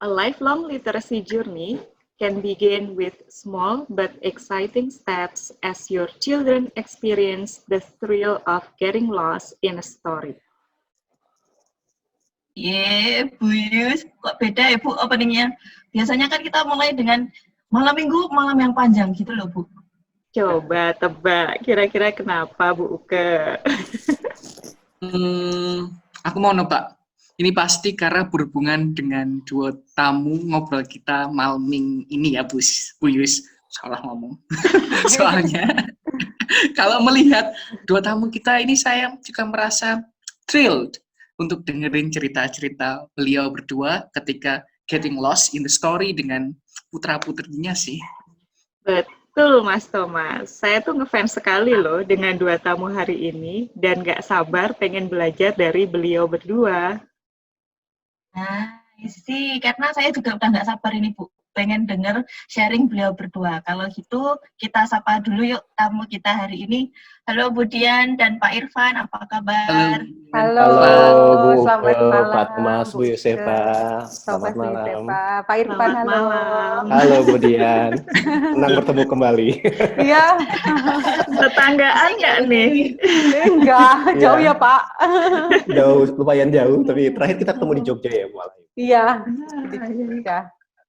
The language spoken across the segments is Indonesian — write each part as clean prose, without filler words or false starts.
A lifelong literacy journey can begin with small but exciting steps as your children experience the thrill of getting lost in a story. Bu Yus, kok beda ya Bu openingnya? Biasanya kan kita mulai dengan malam minggu, malam yang panjang gitu loh Bu. Coba tebak, kira-kira kenapa Bu Uke? Aku mau nebak. Ini pasti karena berhubungan dengan dua tamu ngobrol kita malam ini ya Bu Yus. Salah ngomong. Soalnya kalau melihat dua tamu kita ini saya juga merasa thrilled untuk dengerin cerita-cerita beliau berdua ketika getting lost in the story dengan putra-putrinya sih. Betul Mas Thomas, saya tuh ngefans sekali loh dengan dua tamu hari ini dan gak sabar pengen belajar dari beliau berdua. Nah, sih, karena saya juga udah nggak sabar ini Bu, pengen denger sharing beliau berdua. Kalau gitu kita sapa dulu yuk tamu kita hari ini. Halo Bu Dian dan Pak Irfan, apa kabar? Halo Bu, selamat malam. Pak Thomas, Bu Yusefa, selamat malam. Pak Irfan, Selamat halo. malam. Halo Bu Dian, senang bertemu kembali. Iya. Tetanggaan nggak nih? Enggak, jauh ya Pak. Jauh, lumayan jauh, tapi terakhir kita ketemu di Jogja ya Bu. Iya. Iya.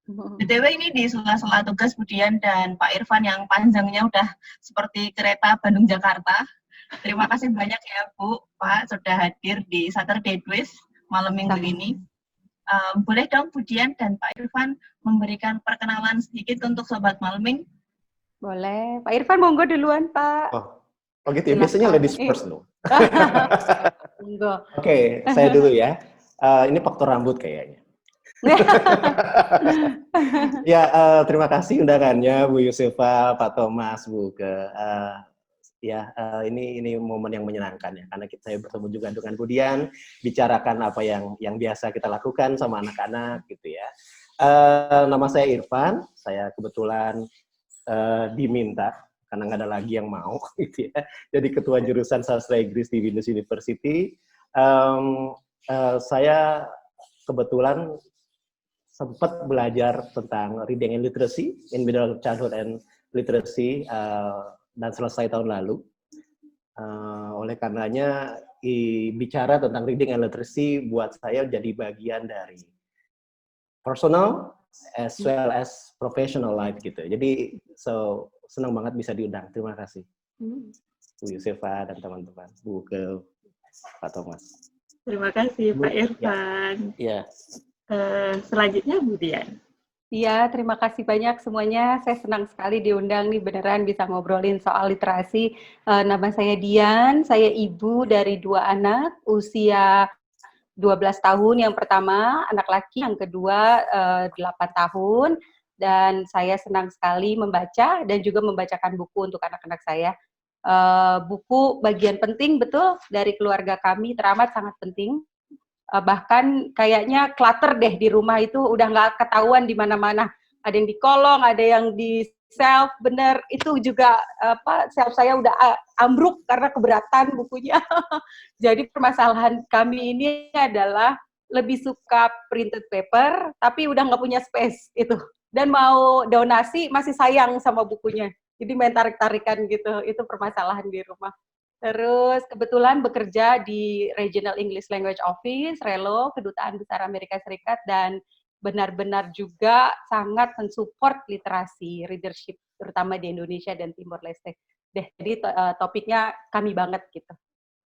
BTW ini di sela-sela tugas Bu Dian dan Pak Irfan yang panjangnya udah seperti kereta Bandung-Jakarta. Terima kasih banyak ya Bu, Pak, sudah hadir di Saturday Twist malam minggu ini. Boleh dong Bu Dian dan Pak Irfan memberikan perkenalan sedikit untuk Sobat Malming? Boleh. Pak Irfan monggo duluan Pak. Oh gitu ya, biasanya ladies first loh. Monggo. Oke, saya dulu ya. Ini faktor rambut kayaknya. Ya, terima kasih undangannya Bu Yusefa, Pak Thomas, Bu Uke. Ini momen yang menyenangkan ya, karena saya bertemu juga dengan Bu Dian, bicarakan apa yang biasa kita lakukan sama anak-anak gitu ya. Nama saya Irfan, saya kebetulan diminta karena nggak ada lagi yang mau gitu ya. Jadi ketua jurusan sastra Inggris di Windows University. Saya kebetulan sempat belajar tentang reading and literacy in middle childhood and literacy dan selesai tahun lalu. Oleh karenanya bicara tentang reading and literacy buat saya jadi bagian dari personal as well as professional life gitu. Jadi senang banget bisa diundang. Terima kasih Bu Yusefa dan teman-teman, Bu Uke, Pak Thomas. Terima kasih Pak Irfan. Iya. Selanjutnya Bu Dian. Iya, terima kasih banyak semuanya. Saya senang sekali diundang nih, beneran bisa ngobrolin soal literasi. Nama saya Dian, saya ibu dari 2 anak, usia 12 tahun yang pertama, anak laki, yang kedua 8 tahun. Dan saya senang sekali membaca dan juga membacakan buku untuk anak-anak saya. Buku bagian penting betul dari keluarga kami, teramat sangat penting. Bahkan kayaknya clutter deh di rumah itu udah nggak ketahuan di mana-mana. Ada yang di kolong, ada yang di shelf, bener itu juga shelf saya udah ambruk karena keberatan bukunya. Jadi permasalahan kami ini adalah lebih suka printed paper, tapi udah nggak punya space itu. Dan mau donasi masih sayang sama bukunya. Jadi main tarik-tarikan gitu, itu permasalahan di rumah. Terus kebetulan bekerja di Regional English Language Office, RELO, Kedutaan Besar Amerika Serikat, dan benar-benar juga sangat mensupport literasi, readership, terutama di Indonesia dan Timor Leste. Jadi topiknya kami banget gitu.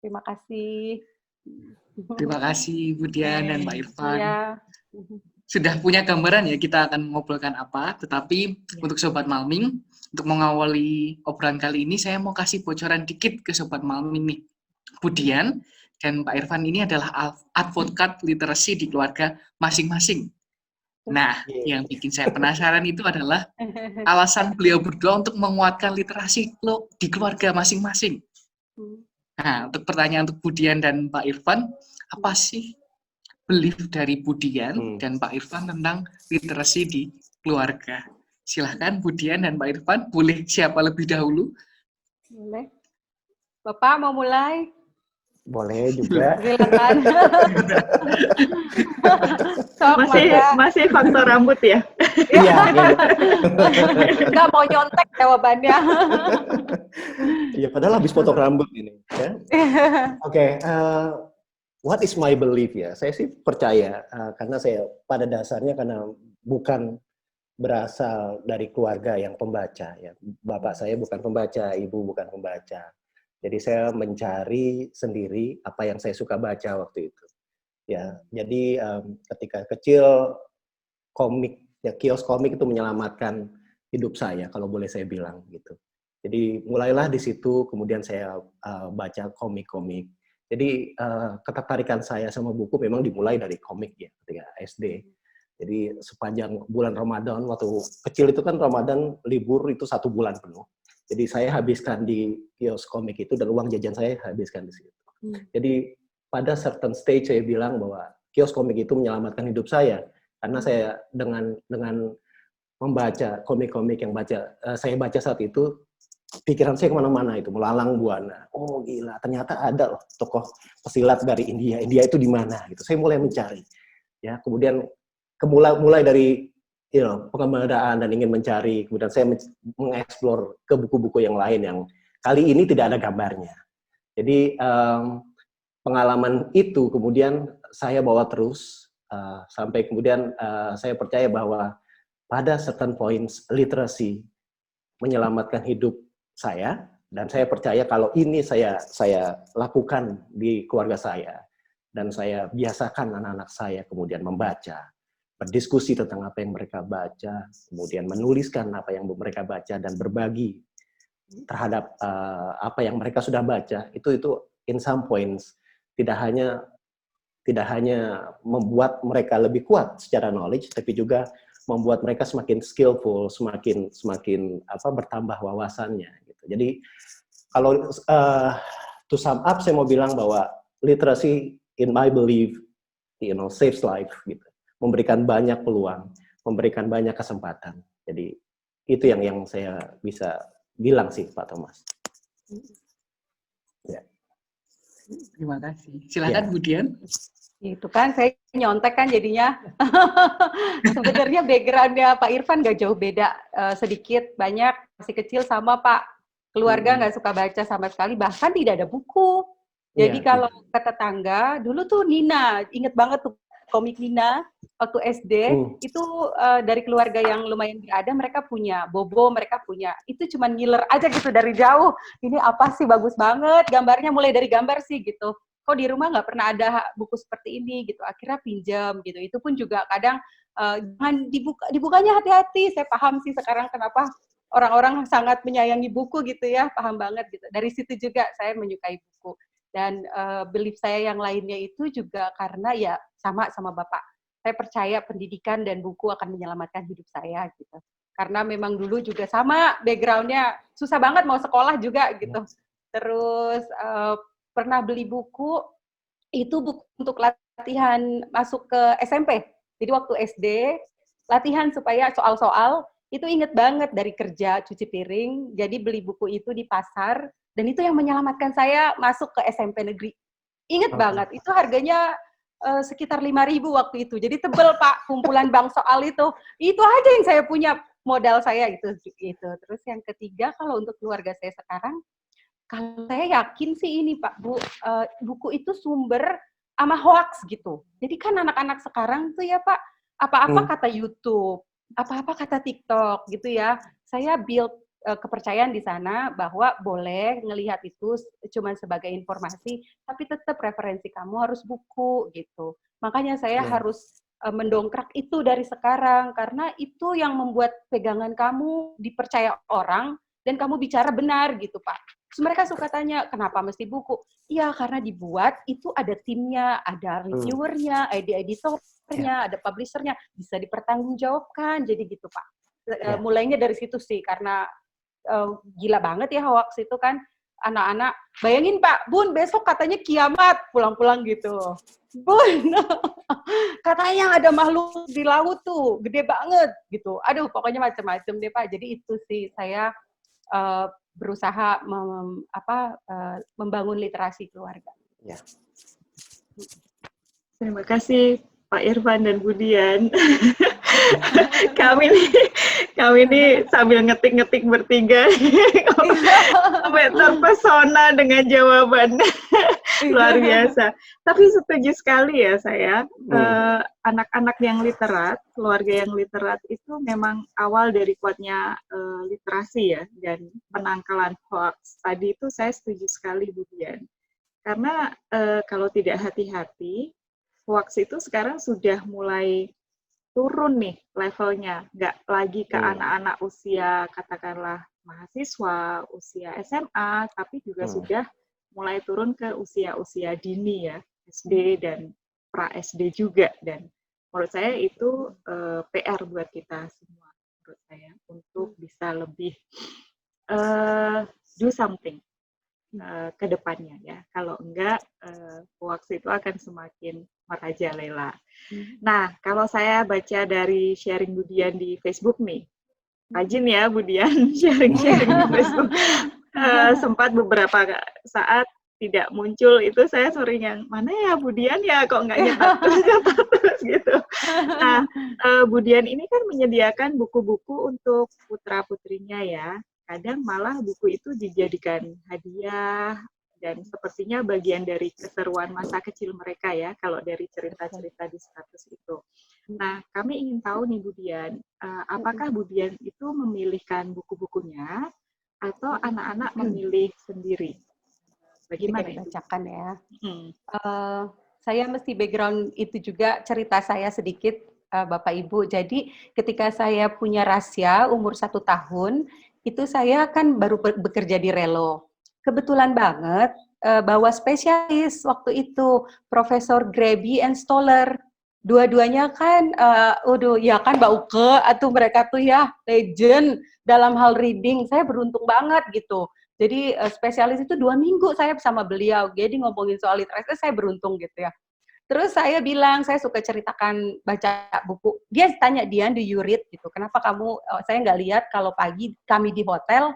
Terima kasih. Terima kasih Bu Dian dan Pak Irfan. Ya. Sudah punya gambaran ya kita akan mengobrolkan apa, tetapi untuk Sobat Malming, untuk mengawali obrolan kali ini saya mau kasih bocoran dikit ke Sobat Malming nih. Bu Dian dan Pak Irfan ini adalah advokat literasi di keluarga masing-masing. Nah, yang bikin saya penasaran itu adalah alasan beliau berdua untuk menguatkan literasi di keluarga masing-masing. Nah, untuk pertanyaan untuk Bu Dian dan Pak Irfan, apa sih belief dari Bu Dian dan Pak Irfan tentang literasi di keluarga? Silahkan Bu Dian dan Pak Irfan, boleh siapa lebih dahulu? Boleh. Bapak mau mulai? Boleh juga. Silakan. Sok, Masih faktor rambut ya? Iya. Nggak mau nyontek jawabannya. Iya, padahal habis potong rambut ini. Ya. Oke, what is my belief ya? Saya sih percaya karena saya pada dasarnya karena bukan berasal dari keluarga yang pembaca ya. Bapak saya bukan pembaca, ibu bukan pembaca. Jadi saya mencari sendiri apa yang saya suka baca waktu itu. Ya, jadi ketika kecil komik ya kios komik itu menyelamatkan hidup saya kalau boleh saya bilang gitu. Jadi mulailah di situ, kemudian saya baca komik-komik. Jadi ketertarikan saya sama buku memang dimulai dari komik ya ketika SD. Jadi sepanjang bulan Ramadan, waktu kecil itu kan Ramadan libur itu 1 bulan penuh. Jadi saya habiskan di kios komik itu dan uang jajan saya habiskan di situ. Jadi pada certain stage saya bilang bahwa kios komik itu menyelamatkan hidup saya karena saya dengan membaca komik-komik yang saya baca saat itu, pikiran saya kemana-mana itu melalang buana. Oh gila, ternyata ada loh tokoh pesilat dari India. India itu di mana? Gitu. Saya mulai mencari. Ya, kemudian mulai dari pengembaraan dan ingin mencari. Kemudian saya mengeksplor ke buku-buku yang lain yang kali ini tidak ada gambarnya. Jadi pengalaman itu kemudian saya bawa terus sampai kemudian saya percaya bahwa pada certain points literasi menyelamatkan hidup saya dan saya percaya kalau ini saya lakukan di keluarga saya dan saya biasakan anak-anak saya kemudian membaca, berdiskusi tentang apa yang mereka baca, kemudian menuliskan apa yang mereka baca dan berbagi terhadap apa yang mereka sudah baca, itu in some points tidak hanya membuat mereka lebih kuat secara knowledge, tapi juga membuat mereka semakin skillful, semakin bertambah wawasannya. Gitu. Jadi kalau to sum up, saya mau bilang bahwa literasi, in my belief, saves life, gitu. Memberikan banyak peluang, memberikan banyak kesempatan. Jadi itu yang saya bisa bilang sih, Pak Thomas. Ya. Terima kasih. Silakan, Bu Dian. Itu kan saya nyontek kan jadinya. Sebenarnya background-nya Pak Irfan nggak jauh beda, sedikit banyak masih kecil sama Pak. Keluarga nggak suka baca sama sekali, bahkan tidak ada buku. Jadi kalau ke tetangga, dulu tuh Nina, inget banget tuh komik Nina waktu SD, itu dari keluarga yang lumayan berada, mereka punya Bobo, mereka punya, itu cuman ngiler aja gitu dari jauh. Ini apa sih, bagus banget, gambarnya mulai dari gambar sih gitu. Kok di rumah nggak pernah ada buku seperti ini gitu, akhirnya pinjam gitu. Itu pun juga kadang jangan dibukanya hati-hati. Saya paham sih sekarang kenapa orang-orang sangat menyayangi buku gitu ya, paham banget gitu. Dari situ juga saya menyukai buku. Dan belief saya yang lainnya itu juga karena ya sama Bapak. Saya percaya pendidikan dan buku akan menyelamatkan hidup saya gitu. Karena memang dulu juga sama background-nya susah banget mau sekolah juga gitu. Terus pernah beli buku, itu buku untuk latihan masuk ke SMP. Jadi waktu SD, latihan supaya soal-soal, itu inget banget dari kerja, cuci piring, jadi beli buku itu di pasar, dan itu yang menyelamatkan saya masuk ke SMP negeri. Inget banget, itu harganya sekitar 5.000 waktu itu. Jadi tebel Pak, kumpulan bank soal itu. Itu aja yang saya punya, modal saya itu. Terus yang ketiga, kalau untuk keluarga saya sekarang, kalau saya yakin sih ini Pak, Bu, buku itu sumber sama hoax gitu. Jadi kan anak-anak sekarang tuh ya Pak, apa-apa kata YouTube, apa-apa kata TikTok gitu ya. Saya build kepercayaan di sana bahwa boleh ngelihat itu cuma sebagai informasi, tapi tetap referensi kamu harus buku gitu. Makanya saya harus mendongkrak itu dari sekarang, karena itu yang membuat pegangan kamu dipercaya orang, dan kamu bicara benar gitu Pak. Terus mereka suka tanya, kenapa mesti buku? Iya, karena dibuat, itu ada timnya, ada reviewernya, ada editornya, ada publishernya, bisa dipertanggungjawabkan, jadi gitu Pak. Mulainya dari situ sih, karena gila banget ya hoax itu kan, anak-anak, bayangin Pak, Bun, besok katanya kiamat, pulang-pulang gitu. Bun, katanya ada makhluk di laut tuh, gede banget gitu. Aduh, pokoknya macam-macam deh Pak. Jadi itu sih saya berusaha membangun literasi keluarga. Ya. Terima kasih Pak Irfan dan Bu Dian. kami nih sambil ngetik-ngetik bertiga sampai terpesona dengan jawaban. Luar biasa. Tapi setuju sekali ya saya, anak-anak yang literat, keluarga yang literat itu memang awal dari kuatnya literasi ya, dan penangkalan hoax. Tadi itu saya setuju sekali Bu Dian. Karena kalau tidak hati-hati, hoax itu sekarang sudah mulai turun nih levelnya, nggak lagi ke anak-anak usia katakanlah mahasiswa, usia SMA, tapi juga sudah mulai turun ke usia-usia dini ya, SD dan pra-SD juga. Dan menurut saya itu PR buat kita semua, menurut saya, untuk bisa lebih do something ke depannya ya. Kalau enggak, hoax itu akan semakin merajalela. Nah, kalau saya baca dari sharing Bu Dian di Facebook nih, rajin ya Bu Dian sharing-sharing di Facebook. Sempat beberapa saat tidak muncul, itu saya sering yang, mana ya Bu Dian ya, kok nggak nyetak terus gitu. Nah, Bu Dian ini kan menyediakan buku-buku untuk putra-putrinya ya. Kadang malah buku itu dijadikan hadiah, dan sepertinya bagian dari keseruan masa kecil mereka ya, kalau dari cerita-cerita di status itu. Nah, kami ingin tahu nih Bu Dian, apakah Bu Dian itu memilihkan buku-bukunya, atau anak-anak memilih sendiri? Bagaimana itu? Bacakan ya. Saya mesti background itu juga, cerita saya sedikit, Bapak Ibu. Jadi ketika saya punya Rasya umur 1 tahun, itu saya kan baru bekerja di Relo. Kebetulan banget bawa spesialis waktu itu, Profesor Grebi and Stoller. Dua-duanya kan, ya kan Mbak Uke, atau mereka tuh ya legend dalam hal reading. Saya beruntung banget gitu. Jadi spesialis itu 2 minggu saya bersama beliau. Jadi ngomongin soal literasi, saya beruntung gitu ya. Terus saya bilang, saya suka ceritakan baca buku. Dia tanya, Dian, do you read? Gitu. Kenapa kamu, saya nggak lihat kalau pagi kami di hotel,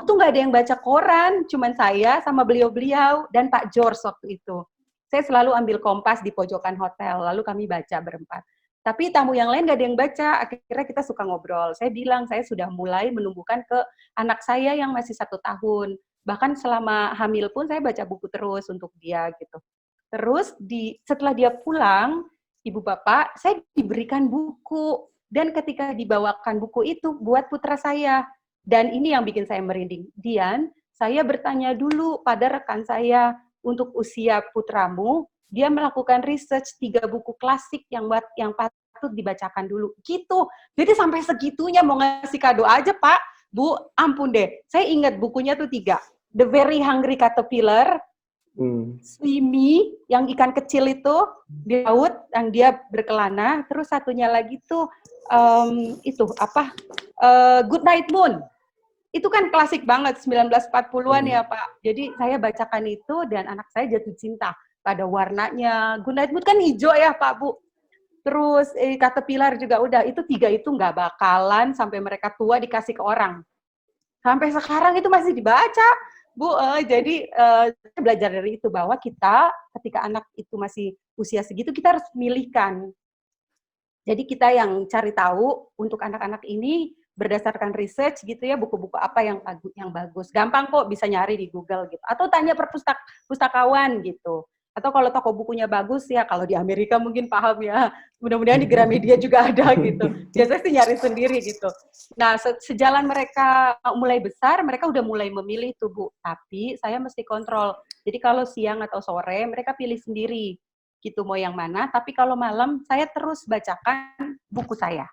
tuh nggak ada yang baca koran, cuman saya sama beliau-beliau dan Pak George waktu itu. Saya selalu ambil Kompas di pojokan hotel, lalu kami baca berempat. Tapi tamu yang lain nggak ada yang baca, akhirnya kita suka ngobrol. Saya bilang, saya sudah mulai menumbuhkan ke anak saya yang masih 1 tahun. Bahkan selama hamil pun saya baca buku terus untuk dia gitu. Terus setelah dia pulang, Ibu Bapak, saya diberikan buku. Dan ketika dibawakan buku itu buat putra saya. Dan ini yang bikin saya merinding. Dian, saya bertanya dulu pada rekan saya, untuk usia putramu, dia melakukan research 3 buku klasik yang patut dibacakan dulu. Gitu. Jadi sampai segitunya mau ngasih kado aja, Pak. Bu, ampun deh. Saya ingat bukunya tuh 3. The Very Hungry Caterpillar, Swimmy, yang ikan kecil itu di laut, yang dia berkelana. Terus satunya lagi tuh Good Night Moon. Itu kan klasik banget, 1940-an ya Pak. Jadi saya bacakan itu dan anak saya jatuh cinta pada warnanya. Good Night Moon kan hijau ya Pak Bu. Terus Caterpillar juga udah. Itu 3 itu nggak bakalan sampai mereka tua dikasih ke orang. Sampai sekarang itu masih dibaca. Bu, jadi saya belajar dari itu bahwa kita ketika anak itu masih usia segitu kita harus milihkan. Jadi kita yang cari tahu untuk anak-anak ini berdasarkan research gitu ya, buku-buku apa yang bagus. Gampang kok, bisa nyari di Google gitu. Atau tanya pustakawan gitu. Atau kalau toko bukunya bagus ya, kalau di Amerika mungkin paham ya. Mudah-mudahan di Gramedia juga ada gitu. Biasanya sih nyari sendiri gitu. Nah, sejalan mereka mulai besar, mereka udah mulai memilih tuh Bu. Tapi saya mesti kontrol. Jadi kalau siang atau sore, mereka pilih sendiri. Gitu mau yang mana. Tapi kalau malam, saya terus bacakan buku saya.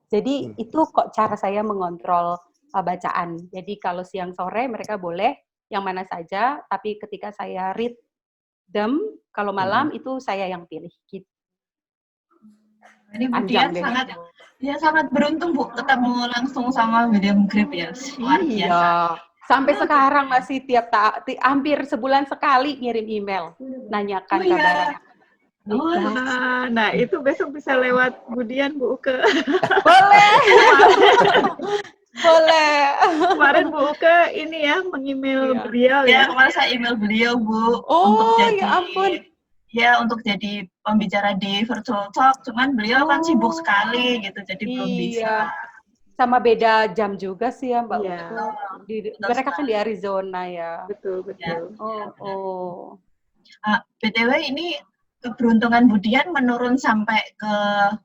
Jadi itu kok cara saya mengontrol bacaan. Jadi kalau siang sore, mereka boleh yang mana saja. Tapi ketika saya read them, kalau malam itu saya yang pilih. Gitu. Ini Bu Dian sangat beruntung Bu, ketemu langsung sama William Grip ya. Luar biasa. Iya. Sampai sekarang masih hampir sebulan sekali ngirim email, nanyakan kabarnya. Nah, itu besok bisa lewat Bu Dian, Bu Uke. Boleh. Boleh. Kemarin Bu Uke ini ya mengemail Iya. beliau Ya, ya. kemarin saya email beliau, Bu, Oh, ya ampun. untuk jadi pembicara di virtual talk, cuman beliau kan sibuk sekali gitu, jadi belum bisa. Iya. Sama beda jam juga sih ya Mbak Iya. Uke. Betul Mereka kan sekali. di Arizona ya. Betul, Ya. betul. Oh. BTW ini keberuntungan Budian menurun sampai ke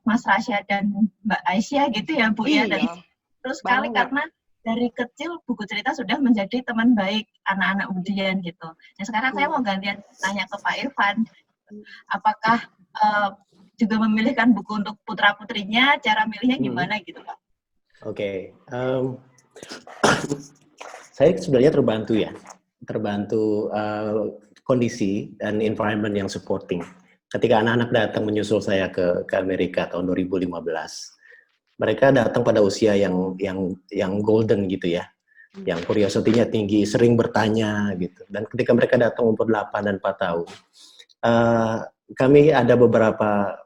Mas Rasya dan Mbak Aisyah gitu ya, Bu ya. Dan Iya. terus sekali Banget. karena dari kecil buku cerita sudah menjadi teman baik anak-anak Budian gitu. Nah, sekarang saya mau gantian tanya ke Pak Irfan, apakah juga memilihkan buku untuk putra-putrinya, cara milihnya gimana gitu, Pak? Oke. Saya sebenarnya terbantu kondisi dan environment yang supporting. Ketika anak-anak datang menyusul saya ke Amerika tahun 2015, mereka datang pada usia yang golden gitu ya, yang curiosity-nya tinggi, sering bertanya gitu. Dan ketika mereka datang umur 8 dan 4 tahun, kami ada beberapa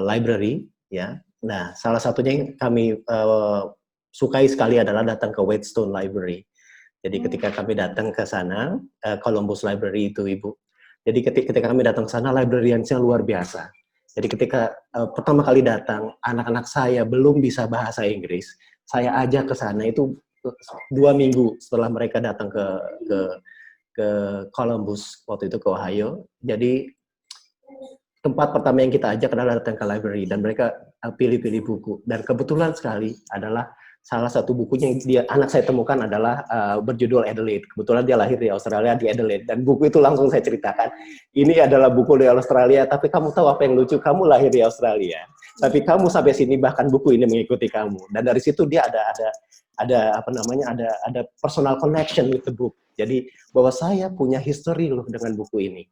library ya. Nah, salah satunya yang kami sukai sekali adalah datang ke Whetstone Library. Jadi ketika kami datang ke sana, Columbus Library itu Ibu. Jadi ketika kami datang ke sana, librariansnya luar biasa. Jadi ketika pertama kali datang, anak-anak saya belum bisa bahasa Inggris, saya ajak ke sana itu 2 minggu setelah mereka datang ke Columbus, waktu itu ke Ohio. Jadi tempat pertama yang kita ajak adalah datang ke library, dan mereka pilih-pilih buku. Dan kebetulan sekali adalah salah satu bukunya yang anak saya temukan adalah berjudul Adelaide. Kebetulan dia lahir di Australia, di Adelaide. Dan buku itu langsung saya ceritakan, ini adalah buku dari Australia, tapi kamu tahu apa yang lucu? Kamu lahir di Australia, tapi kamu sampai sini bahkan buku ini mengikuti kamu. Dan dari situ dia ada personal connection with the book. Jadi bahwa saya punya history loh dengan buku ini.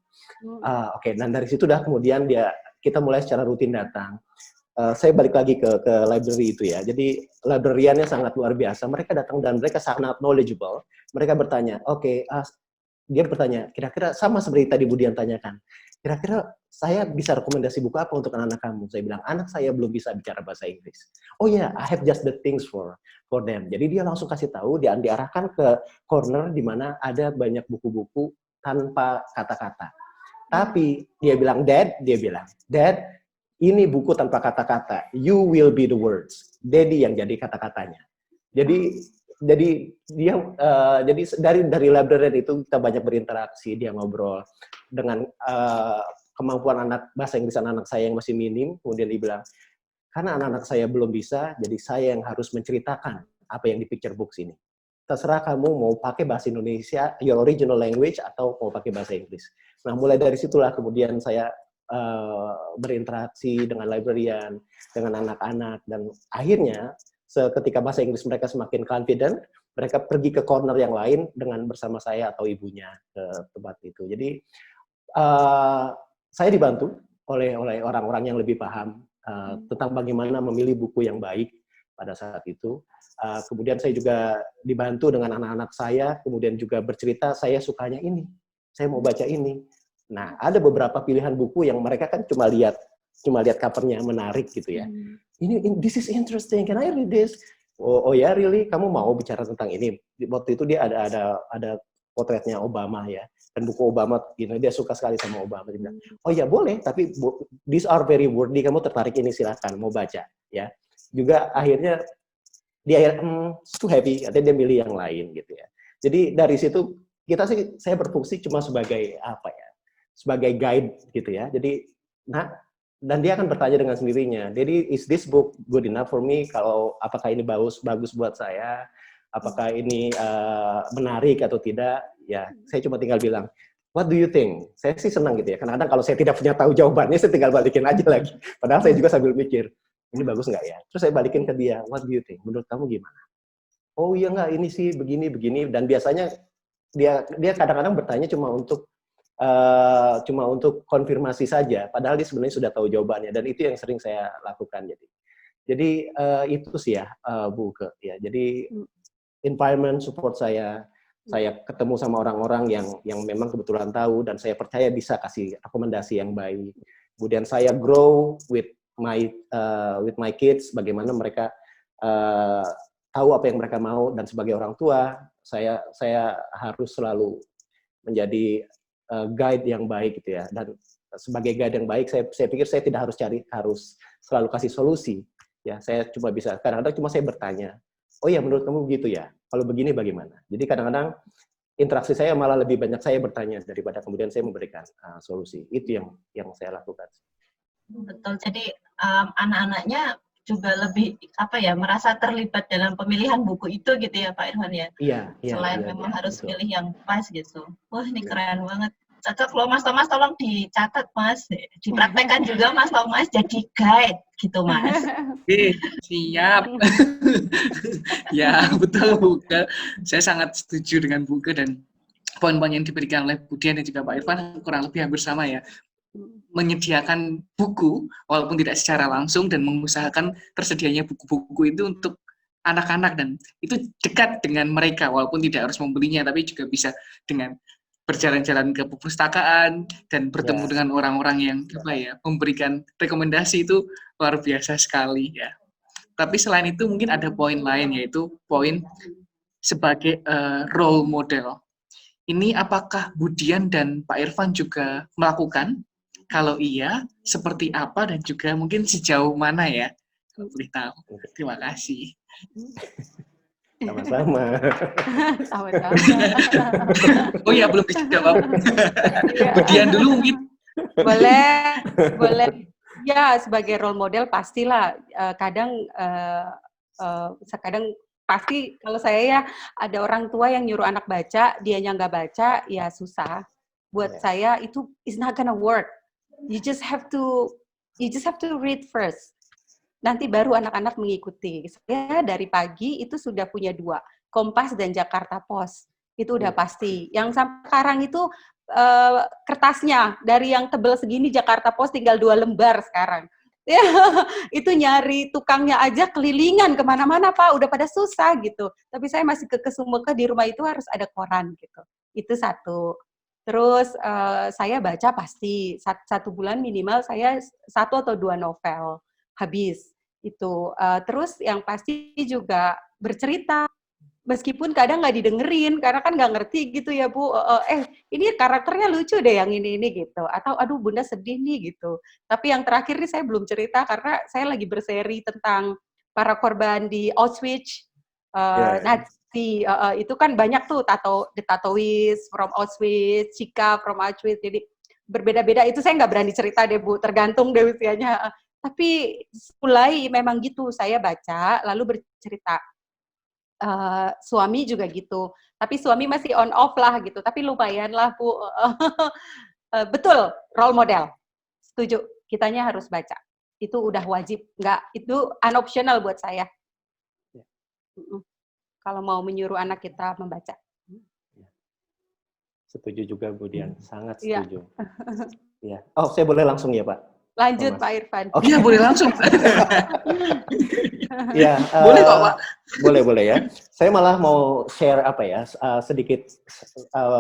Oke. Dan dari situ kemudian kita mulai secara rutin datang. Saya balik lagi ke library itu ya. Jadi librariannya sangat luar biasa. Mereka datang dan mereka sangat knowledgeable. Mereka bertanya, dia bertanya, kira-kira sama seperti tadi Budian tanyakan. Kira-kira saya bisa rekomendasi buku apa untuk anak-anak kamu? Saya bilang, anak saya belum bisa bicara bahasa Inggris. Oh ya, I have just the things for them. Jadi dia langsung kasih tahu, dia diarahkan ke corner di mana ada banyak buku-buku tanpa kata-kata. Tapi dia bilang, Dad, ini buku tanpa kata-kata. You will be the words. Daddy yang jadi kata-katanya. Jadi dari librarian itu kita banyak berinteraksi, dia ngobrol dengan kemampuan bahasa Inggris anak saya yang masih minim. Kemudian dia bilang, karena anak-anak saya belum bisa, jadi saya yang harus menceritakan apa yang di picture books ini. Terserah kamu mau pakai bahasa Indonesia, your original language, atau mau pakai bahasa Inggris. Nah, mulai dari situlah kemudian saya berinteraksi dengan librarian, dengan anak-anak, dan akhirnya ketika bahasa Inggris mereka semakin confident, mereka pergi ke corner yang lain dengan bersama saya atau ibunya ke tempat itu. Jadi saya dibantu oleh orang-orang yang lebih paham tentang bagaimana memilih buku yang baik pada saat itu. Kemudian saya juga dibantu dengan anak-anak saya, kemudian juga bercerita, saya sukanya ini, saya mau baca ini. Nah, ada beberapa pilihan buku yang mereka kan cuma lihat covernya menarik gitu ya. This is interesting, can I read this? Oh ya, really? Kamu mau bicara tentang ini? Waktu itu dia ada potretnya Obama ya, dan buku Obama, dia suka sekali sama Obama. Dia bilang, oh ya boleh, tapi these are very worthy, kamu tertarik ini silakan, mau baca ya. Juga akhirnya dia too happy, artinya dia milih yang lain gitu ya. Jadi dari situ saya berfungsi cuma sebagai sebagai guide gitu ya. Jadi dan dia akan bertanya dengan sendirinya. Jadi is this book good enough for me? Apakah ini bagus buat saya? Apakah ini menarik atau tidak? Ya, saya cuma tinggal bilang, what do you think? Saya sih senang gitu ya. Kadang-kadang kalau saya tidak punya tahu jawabannya, saya tinggal balikin aja lagi. Padahal saya juga sambil mikir, ini bagus nggak ya? Terus saya balikin ke dia, what do you think? Menurut kamu gimana? Oh iya nggak, ini sih begini. Dan biasanya dia kadang-kadang bertanya cuma untuk konfirmasi saja, padahal dia sebenarnya sudah tahu jawabannya, dan itu yang sering saya lakukan. Jadi itu sih ya, Bu Uke ya. Jadi environment support saya ketemu sama orang-orang yang memang kebetulan tahu dan saya percaya bisa kasih rekomendasi yang baik. Kemudian saya grow with my kids, bagaimana mereka tahu apa yang mereka mau, dan sebagai orang tua saya harus selalu menjadi guide yang baik gitu ya. Dan sebagai guide yang baik, saya pikir saya tidak harus selalu kasih solusi ya. Saya cuma bisa, kadang-kadang cuma saya bertanya, oh ya menurut kamu begitu ya, kalau begini bagaimana. Jadi kadang-kadang interaksi saya malah lebih banyak saya bertanya daripada kemudian saya memberikan solusi. Itu yang saya lakukan. Betul. Jadi anak-anaknya juga lebih merasa terlibat dalam pemilihan buku itu gitu ya Pak Irfan ya. Iya. Selain memang harus betul. pilih yang pas gitu. Wah, ini keren banget. Cocok loh Mas Thomas, tolong dicatat Mas. Dipraktekkan juga Mas Thomas jadi guide gitu Mas. Oke, siap. Ya, betul Buke. Saya sangat setuju dengan Buke, dan poin-poin yang diberikan oleh Budian dan juga Pak Irfan kurang lebih hampir sama ya. Menyediakan buku walaupun tidak secara langsung, dan mengusahakan tersedianya buku-buku itu untuk anak-anak, dan itu dekat dengan mereka walaupun tidak harus membelinya, tapi juga bisa dengan berjalan-jalan ke perpustakaan dan bertemu dengan orang-orang yang memberikan rekomendasi. Itu luar biasa sekali ya. Tapi selain itu mungkin ada poin lain, yaitu poin sebagai role model. Ini apakah Budian dan Pak Irfan juga melakukan? Kalau iya, seperti apa dan juga mungkin sejauh mana ya? Boleh tahu. Terima kasih. Sama-sama. Sama-sama. Oh ya, belum dijawab. Budian dulu mungkin. Boleh. Ya, sebagai role model pastilah. Kadang pasti kalau saya ya, ada orang tua yang nyuruh anak baca, dianya nggak baca, ya susah. Buat saya itu is not gonna work. You just have to read first. Nanti baru anak-anak mengikuti. Saya dari pagi itu sudah punya 2, Kompas dan Jakarta Post. Itu udah pasti. Yang sampai sekarang itu kertasnya dari yang tebel segini Jakarta Post tinggal 2 lembar sekarang. Ya, itu nyari tukangnya aja kelilingan kemana-mana Pak, udah pada susah gitu. Tapi saya masih Sumeke, di rumah itu harus ada koran gitu. Itu satu. Terus saya baca pasti 1 bulan minimal saya 1 atau 2 novel habis itu. Terus yang pasti juga bercerita, meskipun kadang nggak didengerin karena kan nggak ngerti gitu ya Bu. Ini karakternya lucu deh yang ini gitu. Atau aduh Bunda sedih nih gitu. Tapi yang terakhir nih saya belum cerita karena saya lagi berseri tentang para korban di Auschwitz. Nazi, itu kan banyak tuh The Tatoist from Auschwitz, Chica from Auschwitz, jadi berbeda-beda. Itu saya nggak berani cerita deh Bu, tergantung deh usianya. Tapi mulai memang gitu, saya baca lalu bercerita. Suami juga gitu, tapi suami masih on off lah gitu, tapi lumayan lah Bu. Betul, role model, setuju, kitanya harus baca. Itu udah wajib, itu unoptional buat saya. Kalau mau menyuruh anak kita membaca. Setuju juga Budian, sangat setuju. Ya. Oh, saya boleh langsung ya Pak? Lanjut Pak Irfan. Oh, iya, boleh langsung. Ya, boleh kok Pak. Boleh ya. Saya malah mau share sedikit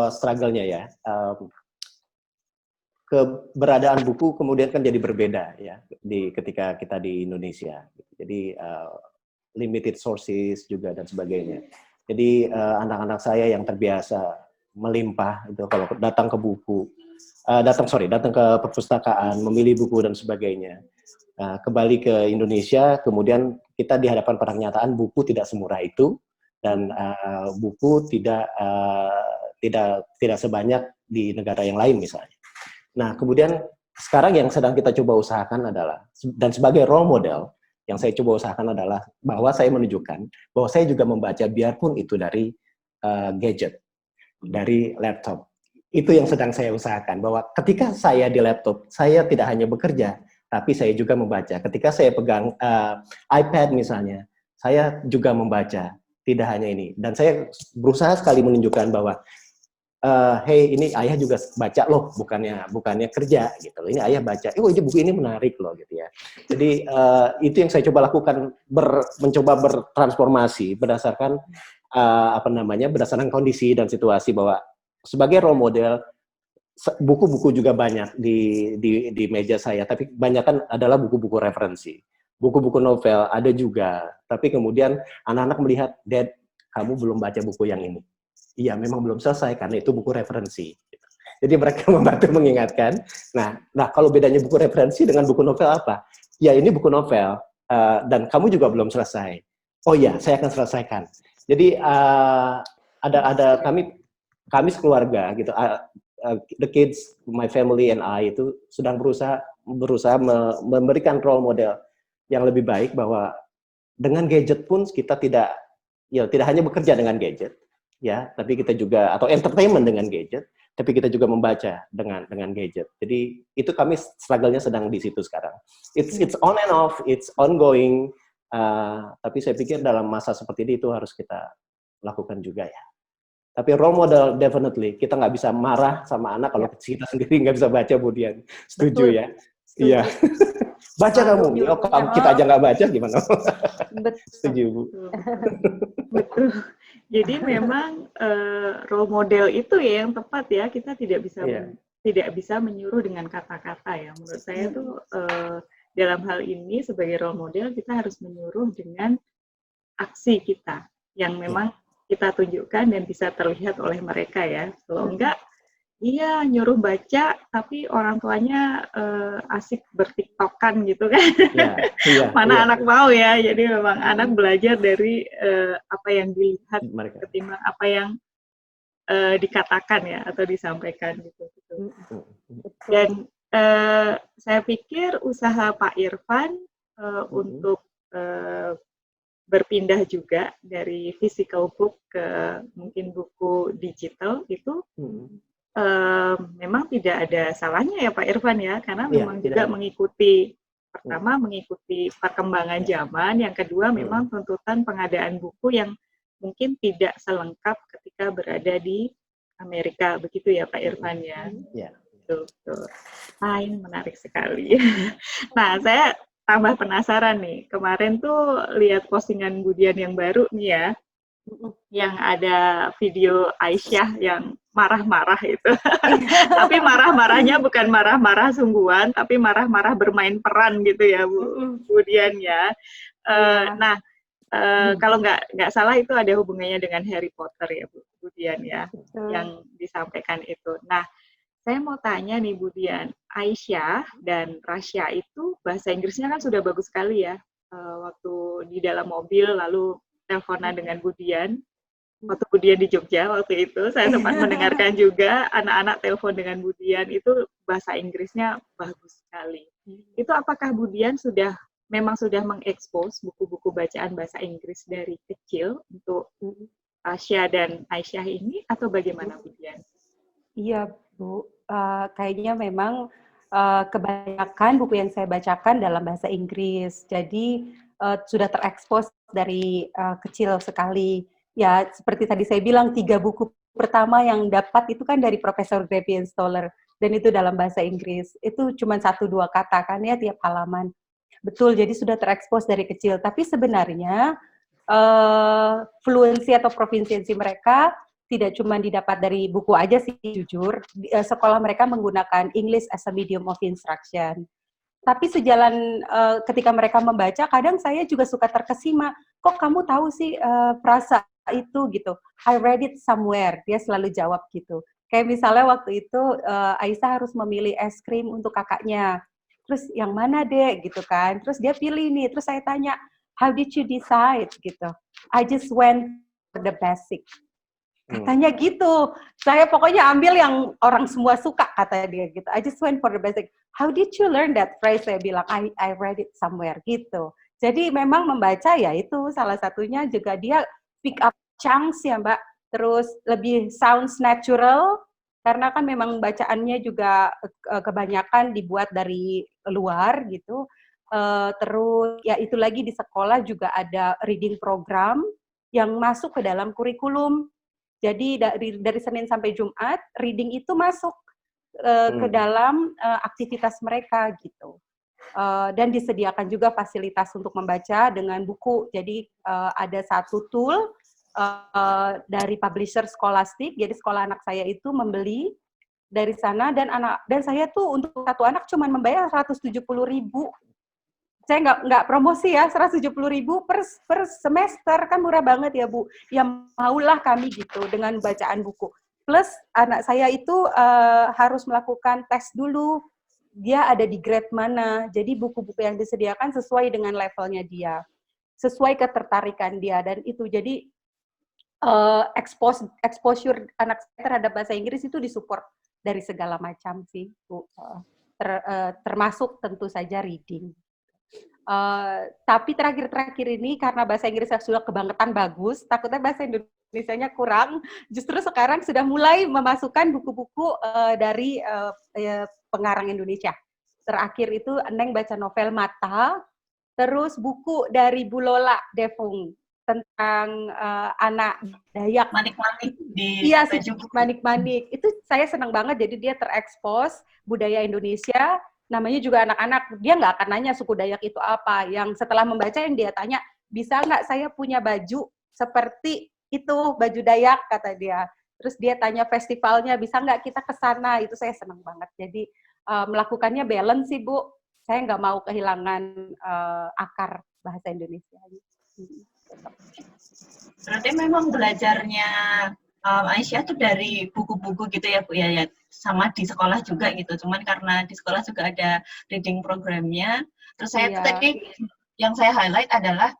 struggle-nya ya. Keberadaan buku kemudian kan jadi berbeda ya ketika kita di Indonesia. Jadi limited sources juga dan sebagainya. Jadi anak-anak saya yang terbiasa melimpah itu kalau datang ke datang ke perpustakaan, memilih buku dan sebagainya. Kembali ke Indonesia, kemudian kita dihadapkan pada kenyataan buku tidak semurah itu, dan buku tidak sebanyak di negara yang lain misalnya. Nah, kemudian sekarang yang sedang kita coba usahakan adalah, dan sebagai role model, yang saya coba usahakan adalah bahwa saya menunjukkan bahwa saya juga membaca biarpun itu dari gadget, dari laptop. Itu yang sedang saya usahakan, bahwa ketika saya di laptop, saya tidak hanya bekerja, tapi saya juga membaca. Ketika saya pegang iPad misalnya, saya juga membaca, tidak hanya ini. Dan saya berusaha sekali menunjukkan bahwa hey, ini ayah juga baca loh, bukannya kerja gitu loh. Ini ayah baca, ini buku ini menarik loh gitu ya. Jadi itu yang saya coba lakukan, mencoba bertransformasi berdasarkan berdasarkan kondisi dan situasi, bahwa sebagai role model, buku-buku juga banyak di meja saya, tapi kebanyakan adalah buku-buku referensi. buku-buku novel ada juga, tapi kemudian anak-anak melihat, Dad, kamu belum baca buku yang ini. Iya, memang belum selesai karena itu buku referensi. Jadi mereka membantu mengingatkan. Nah, kalau bedanya buku referensi dengan buku novel apa? Ya ini buku novel dan kamu juga belum selesai. Oh iya, saya akan selesaikan. Jadi ada kami sekeluarga gitu. The kids, my family and I itu sedang berusaha memberikan role model yang lebih baik bahwa dengan gadget pun kita tidak hanya bekerja dengan gadget, ya, tapi kita juga atau entertainment dengan gadget, tapi kita juga membaca dengan gadget. Jadi itu kami struggle-nya sedang di situ sekarang. It's on and off, it's ongoing. Tapi saya pikir dalam masa seperti ini itu harus kita lakukan juga ya. Tapi role model definitely, kita nggak bisa marah sama anak kalau kita sendiri nggak bisa baca, kemudian setuju. Ya? Iya. Baca kamu, kita aja nggak baca gimana? Setuju, Bu. Betul. Jadi memang role model itu ya yang tepat ya, kita tidak bisa menyuruh dengan kata-kata ya. Menurut saya tuh dalam hal ini sebagai role model kita harus menyuruh dengan aksi kita yang memang kita tunjukkan dan bisa terlihat oleh mereka ya. Kalau enggak, iya nyuruh baca tapi orang tuanya asik bertiktokan gitu kan. Mana anak mau ya. Jadi memang anak belajar dari apa yang dilihat ketimbang apa yang dikatakan ya atau disampaikan gitu. Dan saya pikir usaha Pak Irfan untuk berpindah juga dari physical book ke mungkin buku digital itu memang tidak ada salahnya ya Pak Irfan ya, karena memang juga mengikuti perkembangan zaman, yang kedua memang tuntutan pengadaan buku yang mungkin tidak selengkap ketika berada di Amerika, begitu ya Pak Irfan ya. Betul. Ini menarik sekali. Nah, saya tambah penasaran nih. Kemarin tuh lihat postingan Budian yang baru nih ya, yang ada video Aisyah yang marah-marah itu. Tapi marah-marahnya bukan marah-marah sungguhan, tapi marah-marah bermain peran gitu ya, Budian ya. Nah, kalau nggak salah itu ada hubungannya dengan Harry Potter ya, Budian ya, yang disampaikan itu. Nah, saya mau tanya nih Budian, Aisyah dan Rasya itu bahasa Inggrisnya kan sudah bagus sekali ya. Waktu di dalam mobil lalu teleponan dengan Budian, waktu Budian di Jogja waktu itu, saya sempat mendengarkan juga anak-anak telepon dengan Budian itu bahasa Inggrisnya bagus sekali. Itu apakah Budian memang sudah mengekspos buku-buku bacaan bahasa Inggris dari kecil untuk Rasya dan Aisyah ini atau bagaimana Budian? Iya Bu, kayaknya memang kebanyakan buku yang saya bacakan dalam bahasa Inggris, jadi sudah terekspos dari kecil sekali. Ya, seperti tadi saya bilang, 3 buku pertama yang dapat itu kan dari Profesor Graham Stoller, dan itu dalam bahasa Inggris. Itu cuma 1-2 kata kan ya tiap halaman. Betul, jadi sudah terekspos dari kecil. Tapi sebenarnya fluensi atau proficiency mereka tidak cuma didapat dari buku aja sih, jujur. Sekolah mereka menggunakan English as a medium of instruction. Tapi sejalan ketika mereka membaca, kadang saya juga suka terkesima, kok kamu tahu sih frasa itu gitu. I read it somewhere, dia selalu jawab gitu. Kayak misalnya waktu itu Aisyah harus memilih es krim untuk kakaknya. Terus yang mana deh gitu kan. Terus dia pilih nih, terus saya tanya, how did you decide gitu. I just went for the basic. Katanya gitu. Saya pokoknya ambil yang orang semua suka, kata dia gitu. I just went for the basic. How did you learn that phrase? Saya bilang, I read it somewhere gitu. Jadi memang membaca ya itu salah satunya, juga dia pick up chunks ya Mbak. Terus lebih sounds natural, karena kan memang bacaannya juga kebanyakan dibuat dari luar gitu. Terus ya itu lagi di sekolah juga ada reading program yang masuk ke dalam kurikulum. Jadi dari Senin sampai Jumat, reading itu masuk ke dalam aktivitas mereka gitu. Dan disediakan juga fasilitas untuk membaca dengan buku. Jadi ada satu tool dari publisher Scholastic. Jadi sekolah anak saya itu membeli dari sana, dan saya tuh untuk satu anak cuma membayar 170.000. saya nggak promosi ya, 170.000 per semester, kan murah banget ya Bu. Ya maulah kami gitu dengan bacaan buku. Plus anak saya itu harus melakukan tes dulu, dia ada di grade mana. Jadi buku-buku yang disediakan sesuai dengan levelnya dia, sesuai ketertarikan dia, dan itu jadi exposure anak saya terhadap bahasa Inggris itu disupport dari segala macam sih Bu. Termasuk tentu saja reading. Tapi terakhir-terakhir ini karena bahasa Inggris saya sudah kebangetan bagus, takutnya bahasa Indonesianya kurang. Justru sekarang sudah mulai memasukkan buku-buku dari pengarang Indonesia. Terakhir itu Neng baca novel Mata, terus buku dari Bu Lola Devung tentang anak Dayak. Manik-manik di Iya, baju. manik-manik. Itu saya senang banget, jadi dia terekspos budaya Indonesia. Namanya juga anak-anak, dia nggak akan nanya suku Dayak itu apa. Yang setelah membaca yang dia tanya, bisa nggak saya punya baju seperti itu, baju Dayak, kata dia. Terus dia tanya festivalnya, bisa nggak kita ke sana, itu saya senang banget. Jadi melakukannya balance sih Bu, saya nggak mau kehilangan akar bahasa Indonesia. Berarti memang belajarnya Aisyah tuh dari buku-buku gitu ya Bu ya, sama di sekolah juga gitu. Cuman karena di sekolah juga ada reading programnya. Terus saya tuh tadi yang saya highlight adalah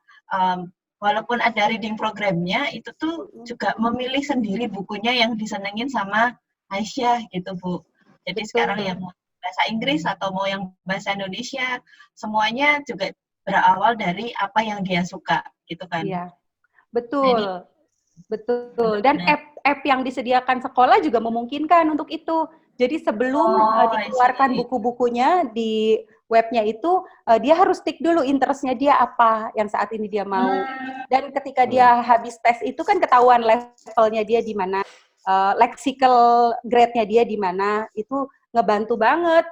walaupun ada reading programnya, itu tuh juga memilih sendiri bukunya yang disenengin sama Aisyah gitu Bu. Jadi sekarang yang bahasa Inggris atau mau yang bahasa Indonesia, semuanya juga berawal dari apa yang dia suka gitu kan. Iya, betul. Betul. Dan app yang disediakan sekolah juga memungkinkan untuk itu. Jadi sebelum dikeluarkan buku-bukunya di webnya itu, dia harus tik dulu interest-nya dia apa yang saat ini dia mau. Dan ketika dia habis tes itu kan ketahuan levelnya dia di mana, lexical grade-nya dia di mana, itu ngebantu banget.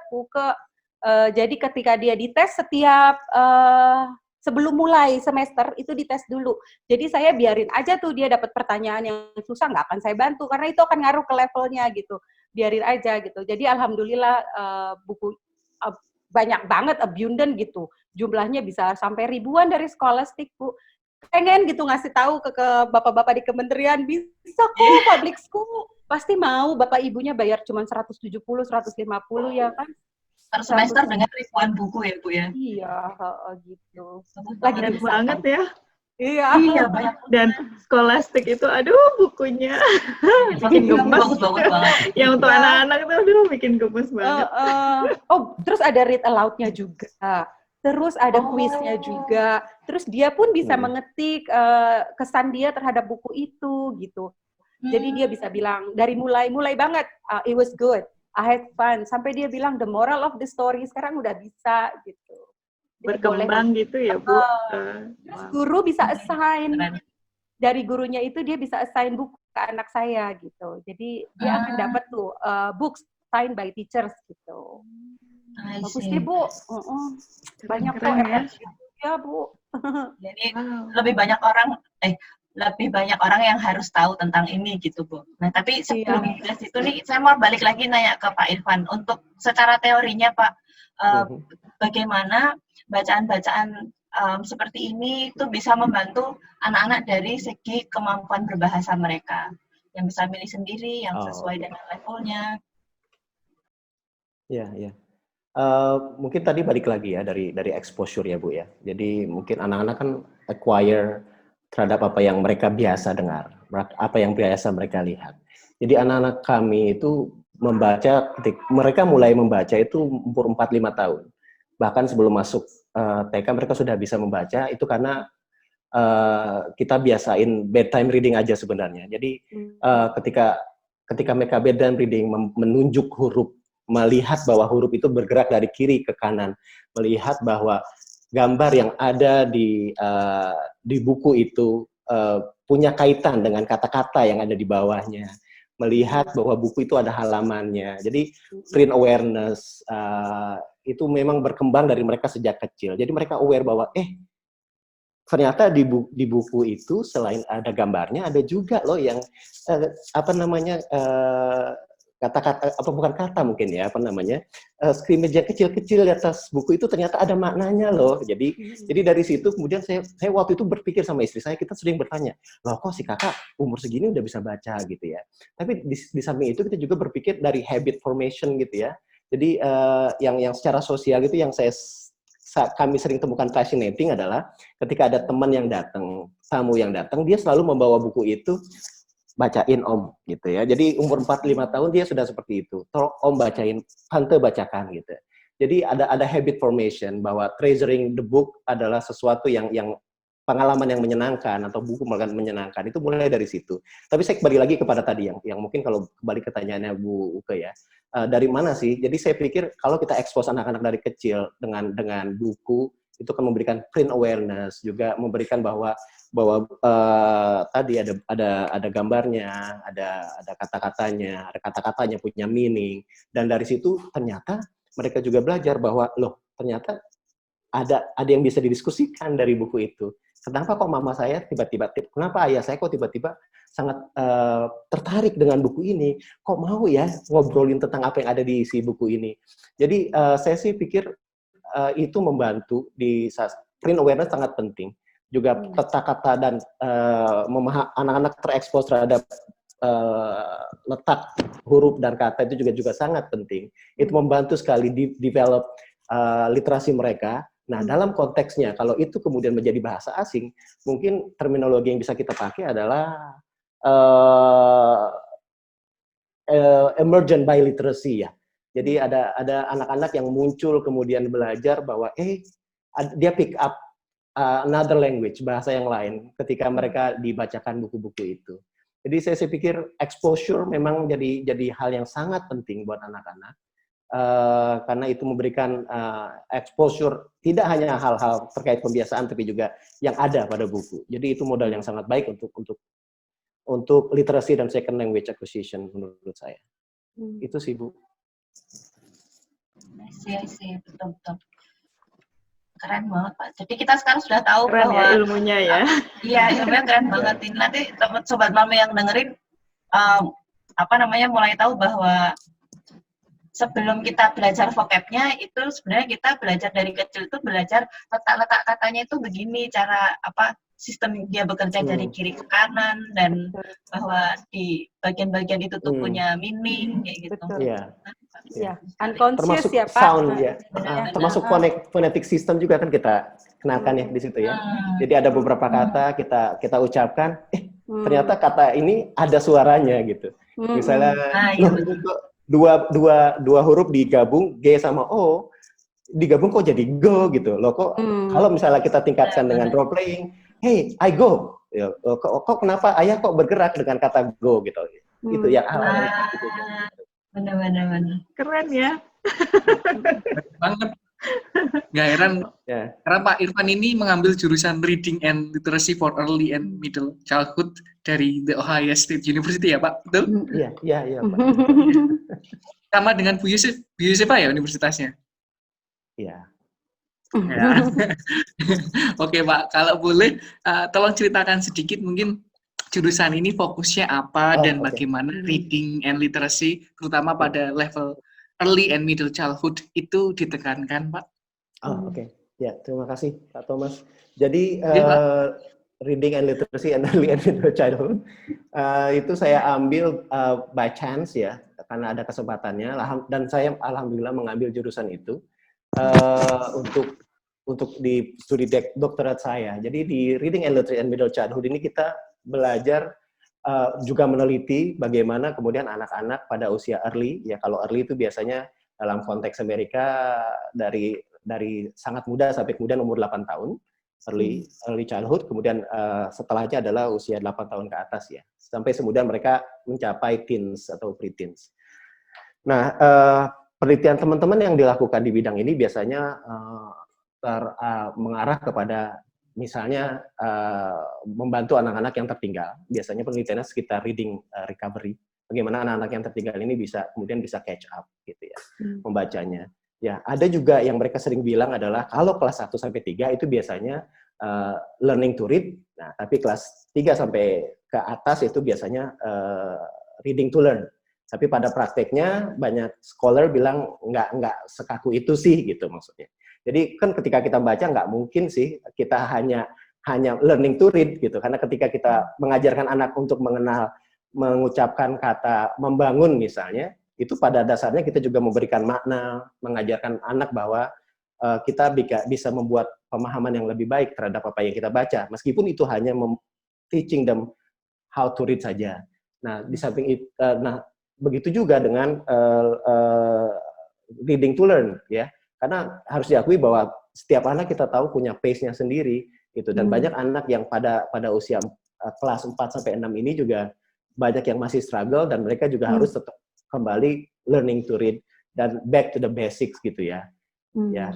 Jadi ketika dia dites setiap sebelum mulai semester itu dites dulu. Jadi saya biarin aja tuh dia dapat pertanyaan yang susah, nggak akan saya bantu karena itu akan ngaruh ke levelnya gitu. Biarin aja gitu. Jadi alhamdulillah buku banyak banget, abundant gitu. Jumlahnya bisa sampai ribuan dari Scholastic Bu. Pengen gitu ngasih tahu ke bapak-bapak di kementerian, bisa kok public school. Pasti mau, bapak ibunya bayar cuma 170, 150 ya kan. Per semester dengan ribuan buku ya Bu ya? Iya, gitu. Lagi banget ya. Iya, banyak. Dan Scholastic itu, aduh bukunya bikin gemes. Yang untuk anak-anak itu, aduh bikin gemes banget. Terus ada read aloud-nya juga. Terus ada kuisnya juga. Terus dia pun bisa mengetik kesan dia terhadap buku itu gitu. Jadi dia bisa bilang dari mulai banget, it was good. I had fun, sampai dia bilang the moral of the story sekarang udah bisa gitu. Berkembang gitu ya Bu. Guru bisa assign, dari gurunya itu dia bisa assign buku ke anak saya gitu. Jadi dia akan dapat tuh books signed by teachers gitu. Bagus deh Bu. Banyak kok ya Bu. Jadi lebih banyak orang yang harus tahu tentang ini gitu Bu. Nah tapi sebelum ke situ nih, saya mau balik lagi nanya ke Pak Irfan. Untuk secara teorinya Pak, bagaimana bacaan-bacaan seperti ini itu bisa membantu anak-anak dari segi kemampuan berbahasa mereka, yang bisa milih sendiri, yang sesuai dengan levelnya. Iya. Mungkin tadi balik lagi ya dari exposure ya Bu ya. Jadi mungkin anak-anak kan acquire terhadap apa yang mereka biasa dengar, apa yang biasa mereka lihat. Jadi anak-anak kami itu membaca, mereka mulai membaca itu umur 4-5 tahun. Bahkan sebelum masuk TK mereka sudah bisa membaca, itu karena kita biasain bedtime reading aja sebenarnya. Jadi ketika mereka bedtime reading menunjuk huruf, melihat bahwa huruf itu bergerak dari kiri ke kanan, melihat bahwa gambar yang ada di buku itu punya kaitan dengan kata-kata yang ada di bawahnya, melihat bahwa buku itu ada halamannya. Jadi print awareness itu memang berkembang dari mereka sejak kecil. Jadi mereka aware bahwa ternyata di buku itu selain ada gambarnya, ada juga loh yang kata-kata apa bukan kata mungkin ya apa namanya scrimmage yang kecil-kecil di atas buku itu ternyata ada maknanya loh. Jadi dari situ kemudian saya waktu itu berpikir sama istri saya, kita sering bertanya, loh kok si kakak umur segini udah bisa baca gitu ya. Tapi di samping itu kita juga berpikir dari habit formation gitu ya. Jadi yang secara sosial itu yang kami sering temukan fascinating adalah ketika ada teman yang datang, tamu yang datang, dia selalu membawa buku itu, bacain om gitu ya. Jadi umur 4-5 tahun dia sudah seperti itu. Tolong om bacain, tante bacakan gitu. Jadi ada habit formation bahwa treasuring the book adalah sesuatu yang pengalaman yang menyenangkan atau buku menyenangkan, itu mulai dari situ. Tapi saya kembali lagi kepada tadi yang mungkin kalau kembali ke pertanyaannya Bu Uke ya. Dari mana sih? Jadi saya pikir kalau kita expose anak-anak dari kecil dengan buku, itu kan memberikan print awareness, juga memberikan bahwa tadi ada gambarnya, ada kata-katanya, ada kata-katanya punya meaning, dan dari situ ternyata mereka juga belajar bahwa loh ternyata ada yang bisa didiskusikan dari buku itu. Kenapa kok mama saya kenapa ayah saya kok tiba-tiba sangat tertarik dengan buku ini? Kok mau ya ngobrolin tentang apa yang ada di isi buku ini? Jadi saya sih pikir itu membantu di print awareness sangat penting. Juga kata-kata dan anak-anak terekspos terhadap letak huruf dan kata itu juga sangat penting. Itu membantu sekali develop literasi mereka. Nah, dalam konteksnya, kalau itu kemudian menjadi bahasa asing, mungkin terminologi yang bisa kita pakai adalah emergent by literacy ya. Jadi ada anak-anak yang muncul kemudian belajar bahwa dia pick up another language, bahasa yang lain ketika mereka dibacakan buku-buku itu. Jadi saya pikir exposure memang jadi hal yang sangat penting buat anak-anak. Karena itu memberikan exposure tidak hanya hal-hal terkait pembiasaan tapi juga yang ada pada buku. Jadi itu modal yang sangat baik untuk literasi dan second language acquisition menurut saya. Itu sih Bu. Iya, betul. Keren banget Pak. Jadi kita sekarang sudah tahu keren bahwa ya ilmunya ya. Iya, ilmunya keren banget. Ini nanti sobat mami yang dengerin mulai tahu bahwa sebelum kita belajar vocabnya itu sebenarnya kita belajar dari kecil itu belajar letak-letak katanya itu begini, cara sistem dia bekerja dari kiri ke kanan, dan bahwa di bagian-bagian itu tuh punya meaning kayak gitu. Iya. Ya, unconscious termasuk ya Pak. sound ya. Termasuk phonetic system juga kan kita kenalkan ya di situ ya. Jadi ada beberapa kata kita ucapkan, ternyata kata ini ada suaranya gitu. Misalnya dua huruf digabung G sama O, digabung kok jadi go gitu loh. Kok kalau misalnya kita tingkatkan dengan role playing, hey I go, kok kenapa ayah kok bergerak dengan kata go gitu. Itu ya gitu. Benar. Keren ya. Banget. Nggak heran, karena Pak Irfan ini mengambil jurusan Reading and Literacy for Early and Middle Childhood dari The Ohio State University ya Pak, betul? Iya Pak. Sama dengan Bu Yusuf Pak ya universitasnya? Iya. Ya. Oke Pak, kalau boleh tolong ceritakan sedikit mungkin jurusan ini fokusnya apa dan bagaimana reading and literacy terutama pada level early and middle childhood itu ditekankan Pak? Oke. Ya, terima kasih Pak Thomas. Jadi reading and literacy and early and middle childhood itu saya ambil by chance ya, karena ada kesempatannya dan saya alhamdulillah mengambil jurusan itu untuk di studi doktorat saya. Jadi di reading and literacy and middle childhood ini kita belajar juga meneliti bagaimana kemudian anak-anak pada usia early, ya kalau early itu biasanya dalam konteks Amerika dari sangat muda sampai kemudian umur 8 tahun, early childhood, kemudian setelahnya adalah usia 8 tahun ke atas ya, sampai kemudian mereka mencapai teens atau pre-teens. Nah, penelitian teman-teman yang dilakukan di bidang ini biasanya mengarah kepada misalnya membantu anak-anak yang tertinggal. Biasanya penelitiannya sekitar reading recovery. Bagaimana anak-anak yang tertinggal ini kemudian bisa catch up gitu ya, membacanya. Ya, ada juga yang mereka sering bilang adalah kalau kelas 1 sampai 3 itu biasanya learning to read. Nah, tapi kelas 3 sampai ke atas itu biasanya reading to learn. Tapi pada prakteknya banyak scholar bilang nggak sekaku itu sih gitu maksudnya. Jadi kan ketika kita baca nggak mungkin sih kita hanya learning to read gitu. Karena ketika kita mengajarkan anak untuk mengucapkan kata membangun misalnya, itu pada dasarnya kita juga memberikan makna, mengajarkan anak bahwa kita bisa membuat pemahaman yang lebih baik terhadap apa yang kita baca, meskipun itu hanya teaching them how to read saja. Nah, di samping itu, begitu juga dengan reading to learn, ya, karena harus diakui bahwa setiap anak kita tahu punya pace-nya sendiri, gitu. Dan banyak anak yang pada usia kelas 4 sampai 6 ini juga banyak yang masih struggle dan mereka juga harus tetap kembali learning to read dan back to the basics gitu ya. Ya,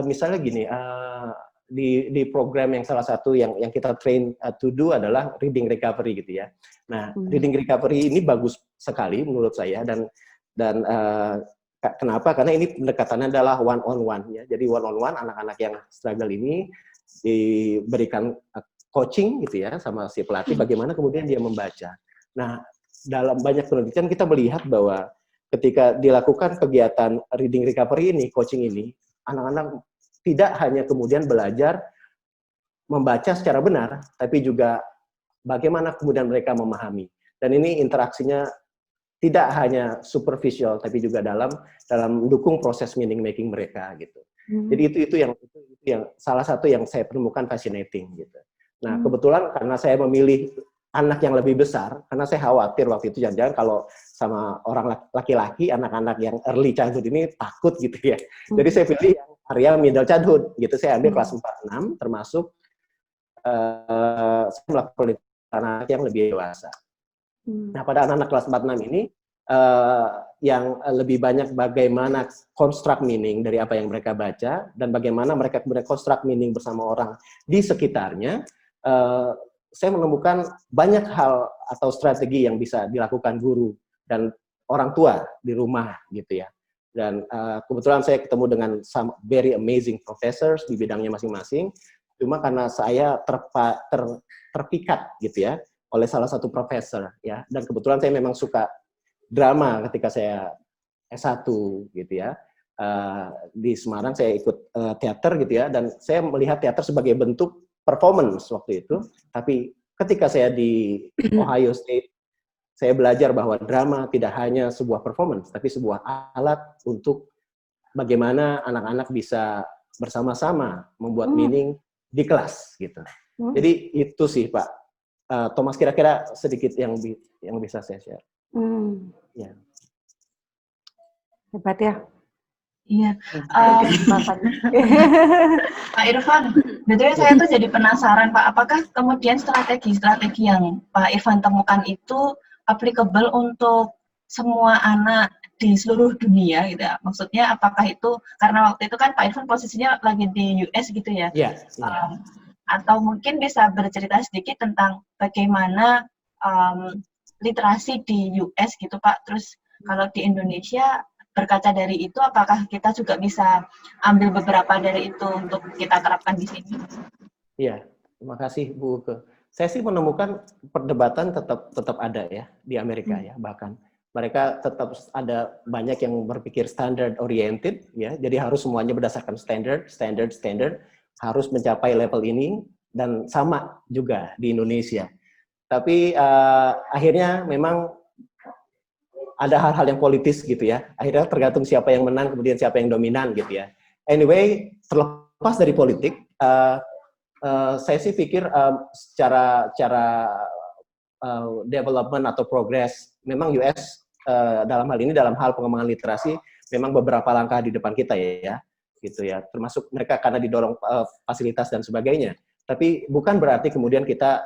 misalnya gini, di program yang salah satu yang kita train to do adalah reading recovery gitu ya. Nah, reading recovery ini bagus sekali menurut saya dan kenapa? Karena ini pendekatannya adalah one on one ya. Jadi one on one anak-anak yang struggle ini diberikan coaching gitu ya sama si pelatih bagaimana kemudian dia membaca. Nah, dalam banyak penelitian kita melihat bahwa ketika dilakukan kegiatan reading recovery ini, coaching ini, anak-anak tidak hanya kemudian belajar membaca secara benar, tapi juga bagaimana kemudian mereka memahami. Dan ini interaksinya tidak hanya superficial, tapi juga dalam mendukung proses meaning making mereka gitu. Jadi itu yang salah satu yang saya penemukan fascinating gitu. Nah, kebetulan karena saya memilih anak yang lebih besar, karena saya khawatir waktu itu jangan-jangan kalau sama orang laki-laki, anak-anak yang early childhood ini takut gitu ya. Jadi saya pilih yang area middle childhood, gitu. Saya ambil kelas 4-6, termasuk saya melakukan anak yang lebih dewasa. Nah, pada anak-anak kelas 4-6 ini, yang lebih banyak bagaimana construct meaning dari apa yang mereka baca, dan bagaimana mereka kemudian construct meaning bersama orang di sekitarnya, saya menemukan banyak hal atau strategi yang bisa dilakukan guru dan orang tua di rumah gitu ya. Dan kebetulan saya ketemu dengan some very amazing professors di bidangnya masing-masing. Cuma karena saya terpikat gitu ya oleh salah satu profesor ya. Dan kebetulan saya memang suka drama ketika saya S1 gitu ya. Di Semarang saya ikut teater gitu ya. Dan saya melihat teater sebagai bentuk performance waktu itu, tapi ketika saya di Ohio State, saya belajar bahwa drama tidak hanya sebuah performance, tapi sebuah alat untuk bagaimana anak-anak bisa bersama-sama membuat meaning di kelas gitu. Jadi itu sih Pak Thomas, kira-kira sedikit yang bisa saya share. Ya. Hebat ya. Iya. Pak Irfan, betulnya saya tuh jadi penasaran Pak, apakah kemudian strategi-strategi yang Pak Irfan temukan itu applicable untuk semua anak di seluruh dunia gitu ya? Maksudnya apakah itu, karena waktu itu kan Pak Irfan posisinya lagi di US gitu ya? Iya. Atau mungkin bisa bercerita sedikit tentang bagaimana literasi di US gitu Pak, terus kalau di Indonesia, berkaca dari itu, apakah kita juga bisa ambil beberapa dari itu untuk kita terapkan di sini? Iya, terima kasih Bu Uke. Saya sih menemukan perdebatan tetap ada ya di Amerika ya, bahkan mereka tetap ada banyak yang berpikir standard oriented ya, jadi harus semuanya berdasarkan standard, harus mencapai level ini, dan sama juga di Indonesia. Tapi akhirnya memang ada hal-hal yang politis gitu ya. Akhirnya tergantung siapa yang menang, kemudian siapa yang dominan gitu ya. Anyway, terlepas dari politik, saya sih pikir secara development atau progress, memang US dalam hal ini, dalam hal pengembangan literasi, memang beberapa langkah di depan kita ya, gitu ya. Termasuk mereka karena didorong fasilitas dan sebagainya. Tapi bukan berarti kemudian kita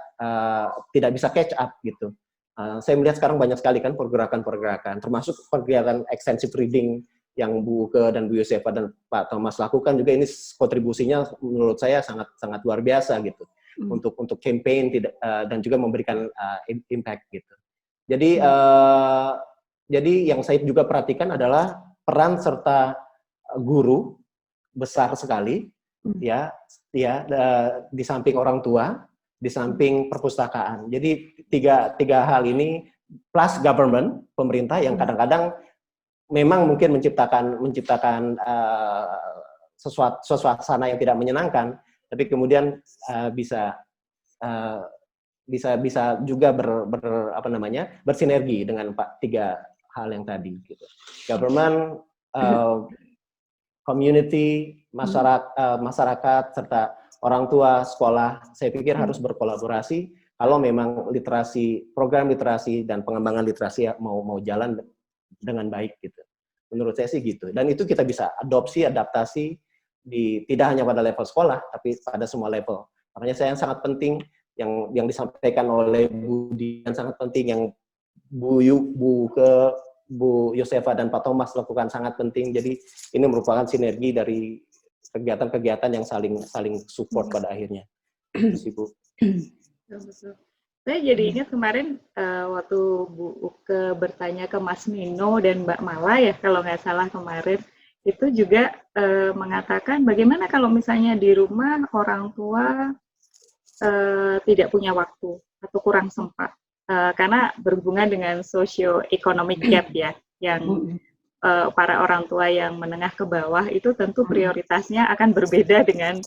tidak bisa catch up gitu. Saya melihat sekarang banyak sekali kan pergerakan-pergerakan, termasuk kegiatan extensive reading yang Bu Uke dan Bu Yosefa dan Pak Thomas lakukan juga, ini kontribusinya menurut saya sangat luar biasa gitu untuk campaign dan juga memberikan impact gitu. Jadi yang saya juga perhatikan adalah peran serta guru besar sekali ya di samping orang tua, di samping perpustakaan. Jadi tiga hal ini plus government, pemerintah yang kadang-kadang memang mungkin menciptakan suasana yang tidak menyenangkan, tapi kemudian bisa juga bersinergi dengan tiga hal yang tadi gitu. Government, community, masyarakat serta orang tua, sekolah, saya pikir harus berkolaborasi kalau memang program literasi dan pengembangan literasi mau jalan dengan baik gitu. Menurut saya sih gitu. Dan itu kita bisa adaptasi tidak hanya pada level sekolah, tapi pada semua level. Makanya saya sangat penting yang disampaikan oleh Bu Dian, sangat penting yang Bu Yosefa dan Pak Thomas lakukan sangat penting. Jadi ini merupakan sinergi dari kegiatan-kegiatan yang saling support pada akhirnya. Bu. Betul. Saya jadi ingat kemarin waktu Bu Uke bertanya ke Mas Mino dan Mbak Mala ya, kalau nggak salah kemarin, itu juga mengatakan bagaimana kalau misalnya di rumah orang tua tidak punya waktu atau kurang sempat. Karena berhubungan dengan socio-economic gap ya, yang para orang tua yang menengah ke bawah itu tentu prioritasnya akan berbeda dengan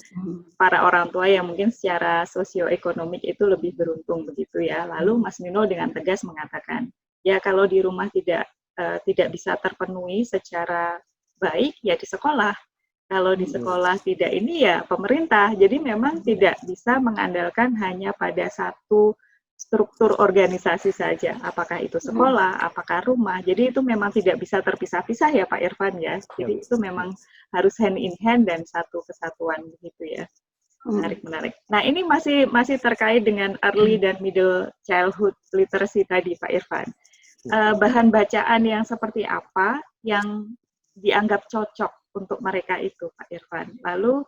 para orang tua yang mungkin secara sosioekonomik itu lebih beruntung begitu ya. Lalu Mas Mino dengan tegas mengatakan, ya kalau di rumah tidak bisa terpenuhi secara baik ya di sekolah. Kalau di sekolah tidak ini ya pemerintah. Jadi memang tidak bisa mengandalkan hanya pada satu struktur organisasi saja, apakah itu sekolah, apakah rumah. Jadi itu memang tidak bisa terpisah-pisah ya Pak Irfan ya. Jadi itu memang harus hand in hand dan satu kesatuan begitu ya. Menarik. Nah ini masih terkait dengan early dan middle childhood literacy tadi Pak Irfan. Bahan bacaan yang seperti apa yang dianggap cocok untuk mereka itu Pak Irfan. Lalu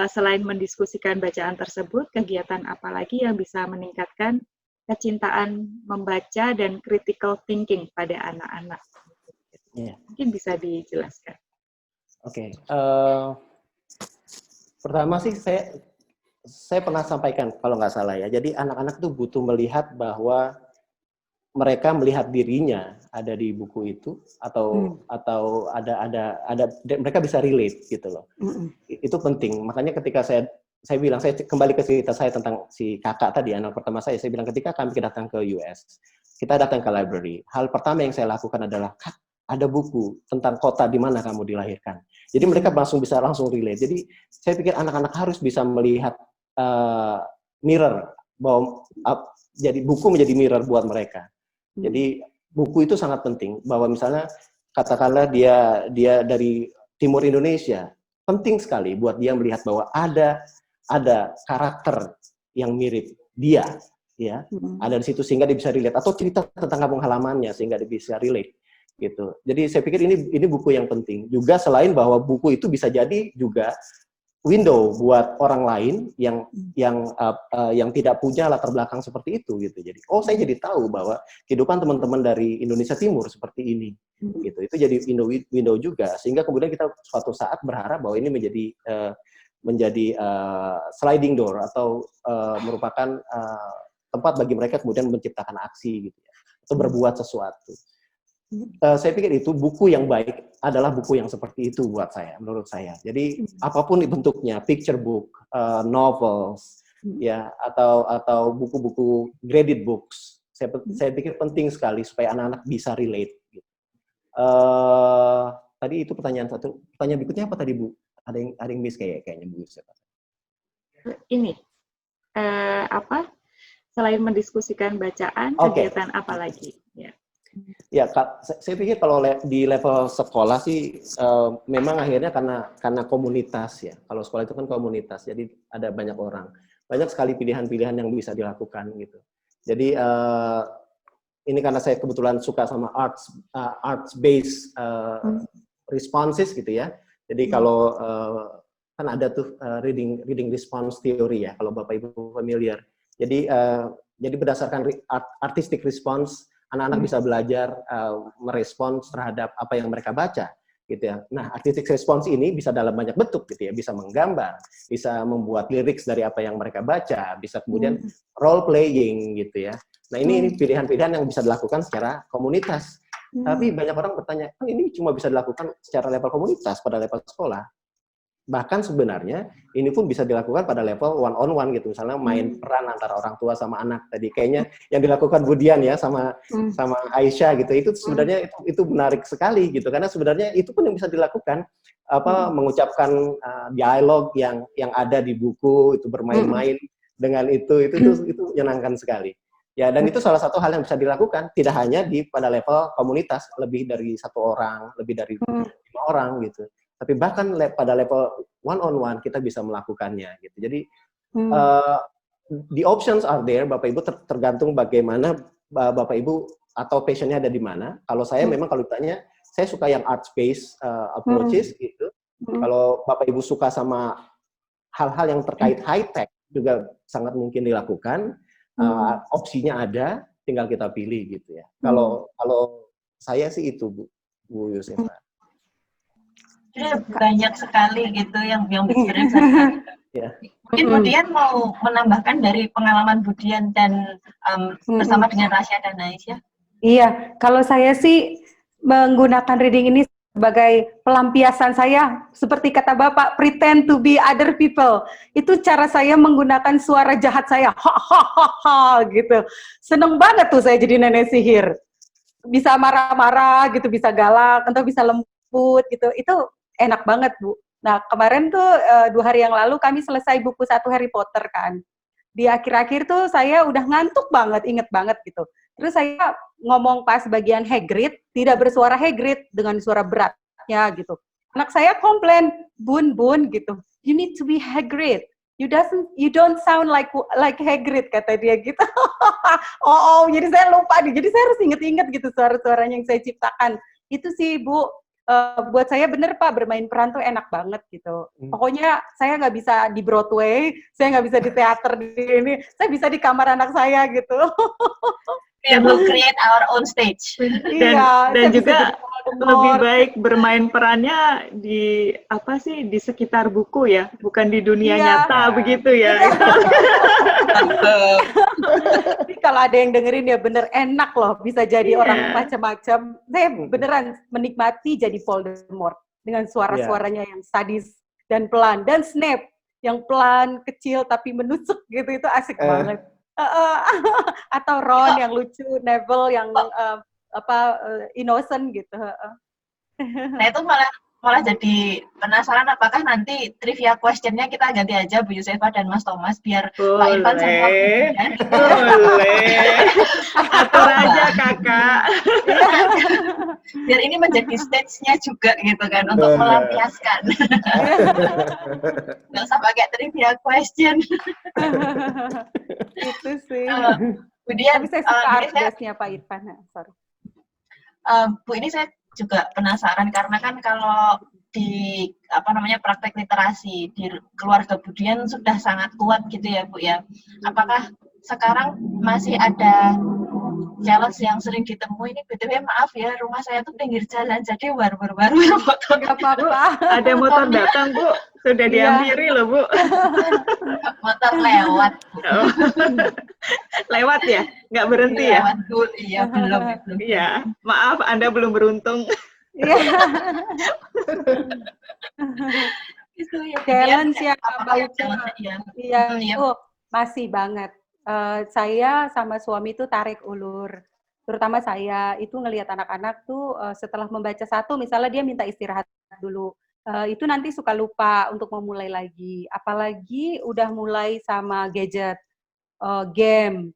selain mendiskusikan bacaan tersebut, kegiatan apa lagi yang bisa meningkatkan kecintaan membaca dan critical thinking pada anak-anak? Mungkin bisa dijelaskan. Oke. Pertama sih saya pernah sampaikan kalau nggak salah ya. Jadi anak-anak tuh butuh melihat bahwa mereka melihat dirinya ada di buku itu atau ada mereka bisa relate gitu loh. Itu penting. Makanya ketika saya bilang, saya kembali ke cerita saya tentang si kakak tadi, anak pertama saya bilang ketika kami datang ke US, kita datang ke library. Hal pertama yang saya lakukan adalah, Kak, ada buku tentang kota di mana kamu dilahirkan. Jadi mereka bisa langsung relate. Jadi saya pikir anak-anak harus bisa melihat mirror, bahwa jadi buku menjadi mirror buat mereka. Jadi buku itu sangat penting, bahwa misalnya katakanlah dia dari timur Indonesia, penting sekali buat dia melihat bahwa ada karakter yang mirip dia, ya, ada di situ sehingga dia bisa relate, atau cerita tentang kampung halamannya sehingga dia bisa relate, gitu. Jadi saya pikir ini buku yang penting. Juga selain bahwa buku itu bisa jadi juga window buat orang lain yang tidak punya latar belakang seperti itu gitu. Jadi saya jadi tahu bahwa kehidupan teman-teman dari Indonesia Timur seperti ini gitu. Itu jadi window juga, sehingga kemudian kita suatu saat berharap bahwa ini menjadi sliding door atau merupakan tempat bagi mereka kemudian menciptakan aksi gitu ya, atau berbuat sesuatu. Saya pikir itu buku yang baik adalah buku yang seperti itu buat saya, menurut saya. Jadi apapun bentuknya, picture book, novels, ya, atau buku-buku graded books, saya pikir penting sekali supaya anak-anak bisa relate. Gitu. Tadi itu pertanyaan satu. Pertanyaan berikutnya apa tadi, Bu? Ada yang miss kayaknya Bu. Ini selain mendiskusikan bacaan, kegiatan apa lagi? Ya. Ya, saya pikir kalau di level sekolah sih memang akhirnya karena komunitas ya. Kalau sekolah itu kan komunitas, jadi ada banyak orang, banyak sekali pilihan-pilihan yang bisa dilakukan gitu. Jadi ini karena saya kebetulan suka sama arts based responses gitu ya. Jadi kalau kan ada tuh reading response theory ya, kalau Bapak Ibu familiar. Jadi berdasarkan artistic response, anak-anak bisa belajar merespons terhadap apa yang mereka baca. gitu ya. Nah, artistic response ini bisa dalam banyak bentuk gitu ya, bisa menggambar, bisa membuat lyrics dari apa yang mereka baca, bisa kemudian role playing gitu ya. Nah, ini pilihan-pilihan yang bisa dilakukan secara komunitas. Tapi banyak orang bertanya, kan ini cuma bisa dilakukan secara level komunitas pada level sekolah. Bahkan sebenarnya ini pun bisa dilakukan pada level one on one gitu, misalnya main peran antara orang tua sama anak tadi, kayaknya yang dilakukan Budian ya sama Aisyah gitu, itu sebenarnya itu menarik sekali gitu, karena sebenarnya itu pun yang bisa dilakukan, mengucapkan dialog yang ada di buku, itu bermain-main dengan itu menyenangkan sekali ya. Dan itu salah satu hal yang bisa dilakukan tidak hanya pada level komunitas, lebih dari 1 orang, lebih dari 5 orang gitu, tapi bahkan pada level one on one kita bisa melakukannya gitu. Jadi the options are there, Bapak Ibu, tergantung bagaimana Bapak Ibu atau passionnya ada di mana. Kalau saya memang kalau ditanya, saya suka yang art space approaches gitu. Kalau Bapak Ibu suka sama hal-hal yang terkait high tech juga sangat mungkin dilakukan. Opsinya ada, tinggal kita pilih gitu ya. Kalau saya sih itu Bu Yosefa. Banyak sekali gitu yang sebenarnya bisa Mungkin Budian mau menambahkan dari pengalaman Budian dan bersama dengan Rasya dan Aisyah. Iya, kalau saya sih menggunakan reading ini sebagai pelampiasan saya, seperti kata Bapak, pretend to be other people. Itu cara saya menggunakan suara jahat saya, ha gitu. Seneng banget tuh saya jadi nenek sihir. Bisa marah-marah gitu, bisa galak, atau bisa lembut gitu. Itu enak banget, Bu. Nah, kemarin tuh 2 hari yang lalu kami selesai buku 1 Harry Potter kan. Di akhir-akhir tuh saya udah ngantuk banget, inget banget gitu. Terus saya ngomong pas bagian Hagrid, tidak bersuara Hagrid dengan suara beratnya gitu. Anak saya komplain, Bun gitu. You need to be Hagrid. You don't sound like Hagrid, kata dia gitu. Jadi saya lupa nih. Jadi saya harus inget-inget gitu suara-suaranya yang saya ciptakan. Itu sih, Bu. Buat saya bener Pak, bermain peran tuh enak banget gitu. Pokoknya saya nggak bisa di Broadway, saya nggak bisa di teater di ini, saya bisa di kamar anak saya gitu. We will create our own stage. Dan juga lebih baik bermain perannya di sekitar buku ya, bukan di dunia nyata begitu ya. Jadi kalau ada yang dengerin ya bener enak loh, bisa jadi orang macam-macam. Saya beneran menikmati jadi Voldemort dengan suara-suaranya yang sadis dan pelan, dan Snape yang pelan, kecil tapi menusuk gitu, itu asik banget. Atau Ron yang lucu, Neville yang innocent gitu. Nah itu malah jadi penasaran apakah nanti trivia question-nya kita ganti aja Bu Yosefa dan Mas Thomas biar Pak Irfan sama Budian. Boleh. Atur aja Kakak. Biar ini menjadi stage-nya juga gitu kan untuk melampiaskan. Nggak usah pakai trivia question. Itu sih. Kemudian, tapi saya suka artgasnya Pak Irfan. Sorry. Bu, ini saya juga penasaran karena kan kalau di praktek literasi di keluarga Budian sudah sangat kuat gitu ya Bu ya. Apakah sekarang masih ada challenge yang sering ditemui? Ini BTW maaf ya, rumah saya tuh pinggir jalan jadi baru-baru motor. Nggak apa-apa. Ada motor datang Bu, sudah dihampiri loh Bu. Motor lewat. Lewat ya, nggak berhenti ya? Lewat dulu, iya belum. Iya, maaf Anda belum beruntung. Itu ya. Challenge ya, Iya. Masih banget. Saya sama suami tuh tarik ulur. Terutama saya itu ngelihat anak-anak tuh setelah membaca satu, misalnya dia minta istirahat dulu. Itu nanti suka lupa untuk memulai lagi. Apalagi udah mulai sama gadget, game,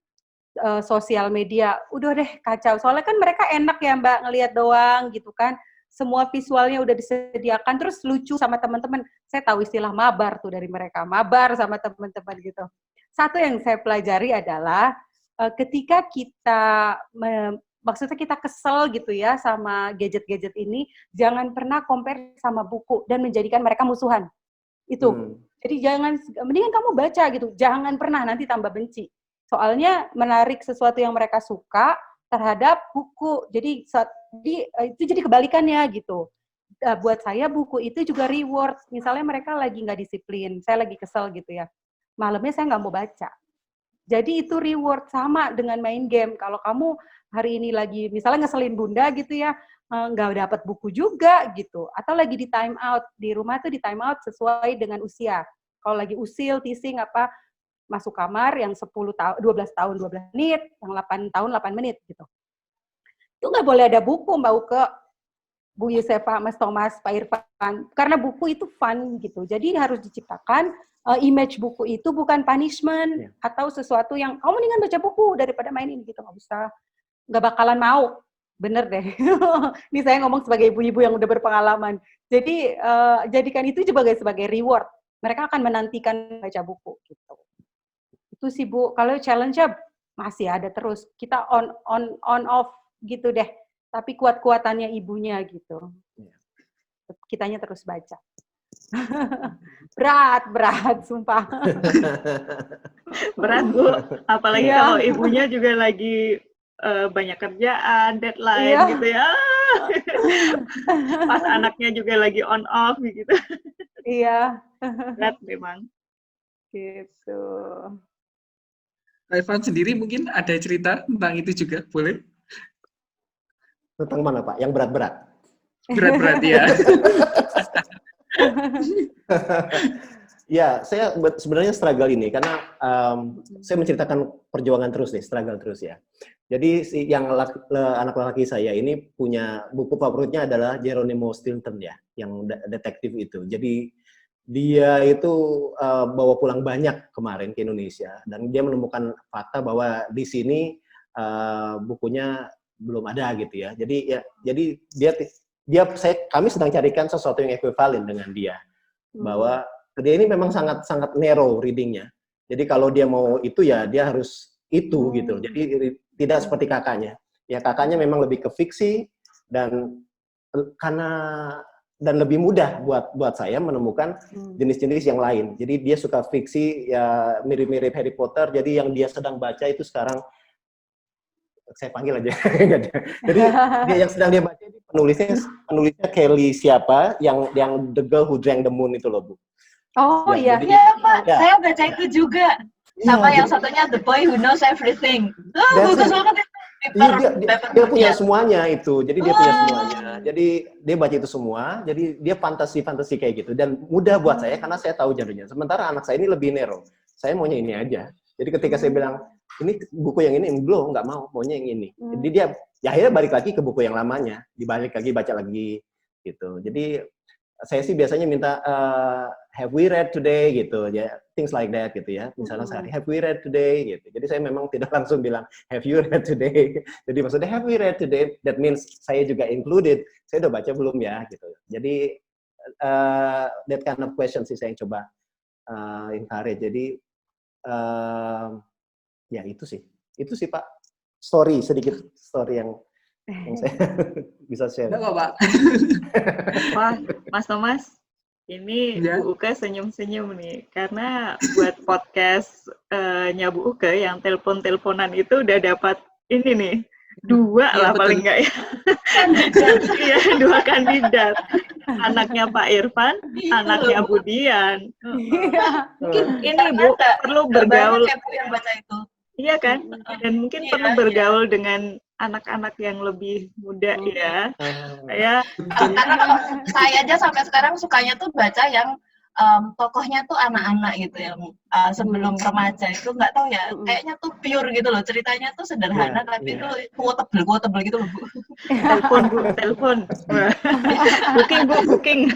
sosial media. Udah deh kacau. Soalnya kan mereka enak ya Mbak ngelihat doang gitu kan. Semua visualnya udah disediakan, terus lucu sama teman-teman. Saya tahu istilah mabar tuh dari mereka, mabar sama teman-teman gitu. Satu yang saya pelajari adalah ketika kita maksudnya kita kesel gitu ya sama gadget-gadget ini, jangan pernah compare sama buku dan menjadikan mereka musuhan. Itu. Jadi mendingan kamu baca gitu, jangan pernah, nanti tambah benci. Soalnya menarik sesuatu yang mereka suka terhadap buku. Jadi itu jadi kebalikannya gitu. buat saya buku itu juga reward. Misalnya mereka lagi nggak disiplin, saya lagi kesel gitu ya. Malamnya saya nggak mau baca. Jadi itu reward sama dengan main game. Kalau kamu hari ini lagi misalnya ngeselin bunda gitu ya, nggak dapat buku juga gitu. Atau lagi di time out, di rumah tuh di time out sesuai dengan usia. Kalau lagi usil, teasing apa, masuk kamar yang 10 tahun, 12 tahun 12 menit, yang 8 tahun 8 menit gitu. Itu nggak boleh ada buku Mbak Uke, Bu Yusefa, Mas Thomas, Pak Irfan. Karena buku itu fun gitu. Jadi harus diciptakan image buku itu bukan punishment atau sesuatu yang kamu mendingan baca buku daripada main ini gitu, nggak bisa, nggak bakalan mau, bener deh. Ini saya ngomong sebagai ibu-ibu yang udah berpengalaman. Jadi jadikan itu sebagai reward. Mereka akan menantikan baca buku gitu. Itu sih Bu. Kalau challenge-nya masih ada terus. Kita on off gitu deh. Tapi kuat-kuatannya ibunya gitu. Kitanya terus baca. berat sumpah. Berat Bu, apalagi kalau ibunya juga lagi banyak kerjaan, deadline gitu ya. Pas anaknya juga lagi on off gitu. Iya. Berat memang. Gitu. Irfan sendiri mungkin ada cerita tentang itu juga, boleh? Tentang mana Pak? Yang berat-berat? Berat-berat ya. Ya, saya sebenarnya struggle ini karena saya menceritakan perjuangan terus nih, struggle terus ya. Jadi anak laki saya ini punya buku favoritnya adalah Geronimo Stilton ya, yang detektif itu. Jadi dia itu bawa pulang banyak kemarin ke Indonesia dan dia menemukan fakta bahwa di sini bukunya belum ada gitu ya. Jadi kami sedang carikan sesuatu yang ekuivalen dengan dia. Bahwa dia ini memang sangat narrow readingnya. Jadi kalau dia mau itu ya dia harus itu gitu. Jadi tidak seperti kakaknya. Ya kakaknya memang lebih ke fiksi dan lebih mudah buat saya menemukan jenis-jenis yang lain. Jadi dia suka fiksi ya mirip-mirip Harry Potter. Jadi yang dia sedang baca itu sekarang saya panggil aja. Jadi dia yang sedang dia baca ini penulisnya Kelly siapa yang The Girl Who Drank the Moon itu loh Bu. Oh iya. Iya Pak, saya baca itu juga. Sama yang satunya The Boy Who Knows Everything. Bagus banget itu. Dia punya semuanya itu. Jadi dia punya semuanya. Jadi dia baca itu semua. Jadi dia fantasi kayak gitu. Dan mudah buat saya karena saya tahu jalurnya. Sementara anak saya ini lebih narrow. Saya maunya ini aja. Jadi ketika saya bilang ini buku yang ini belum nggak mau, maunya yang ini. Jadi dia ya akhirnya balik lagi ke buku yang lamanya, dibalik lagi baca lagi gitu. Jadi saya sih biasanya minta have we read today gitu ya, things like that gitu ya. Misalnya sehari have we read today gitu. Jadi saya memang tidak langsung bilang have you read today. Jadi maksudnya have we read today, that means saya juga included. Saya udah baca belum ya gitu. Jadi that kind of question sih saya yang coba encourage. Jadi ya itu sih Pak, sedikit story yang saya bisa share. Enggak Pak. Wah, Mas Thomas, ini Bu Uke senyum-senyum nih, karena buat podcast-nya Bu Uke yang telepon-teleponan itu udah dapat ini nih, 2 lah paling enggak ya. Iya, 2 kandidat. Anaknya Pak Irfan, anaknya Bu Dian. Mungkin ini Bu perlu bergaul. Yang baca itu. Iya kan? Dan mungkin perlu bergaul dengan anak-anak yang lebih muda ya. Karena kalau saya aja sampai sekarang sukanya tuh baca yang tokohnya tuh anak-anak gitu yang sebelum remaja itu nggak tahu ya, kayaknya tuh pure gitu loh, ceritanya tuh sederhana tapi itu quotable gitu loh Bu. Telepon. Booking.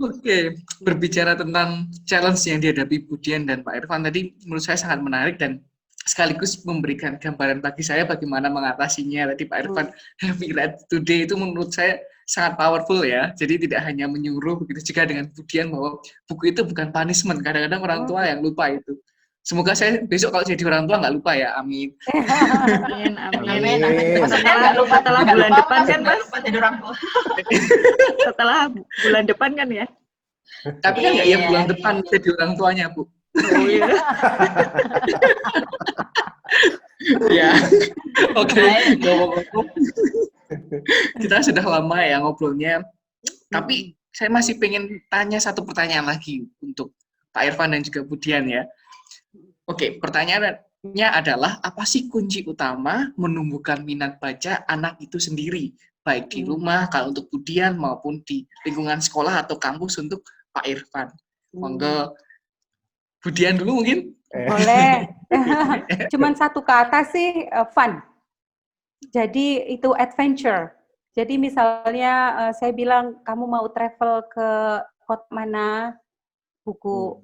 Oke, berbicara tentang challenge yang dihadapi Bu Dian dan Pak Irfan tadi menurut saya sangat menarik dan sekaligus memberikan gambaran bagi saya bagaimana mengatasinya. Tadi Pak Irfan, have we read today itu menurut saya sangat powerful ya. Jadi tidak hanya menyuruh, begitu juga dengan Bu Dian bahwa buku itu bukan punishment. Kadang-kadang orang tua yang lupa itu. Semoga saya besok kalau jadi orang tua nggak lupa ya, amin. Amin. Maksudnya nggak lupa setelah bulan depan kan Mas? Lupa jadi orang tua. Setelah bulan depan kan ya? Tapi kan nggak ya bulan depan jadi orang tuanya Bu. Oh iya. Ya, oke. Kita sudah lama ya ngobrolnya. Tapi saya masih pengen tanya satu pertanyaan lagi untuk Pak Irfan dan juga Budian ya. Oke, pertanyaannya adalah apa sih kunci utama menumbuhkan minat baca anak itu sendiri? Baik di rumah, kalau untuk Budian maupun di lingkungan sekolah atau kampus untuk Pak Irfan. Monggo Budian dulu mungkin. Boleh. Cuman satu kata sih, fun. Jadi itu adventure. Jadi misalnya saya bilang kamu mau travel ke kota mana, buku.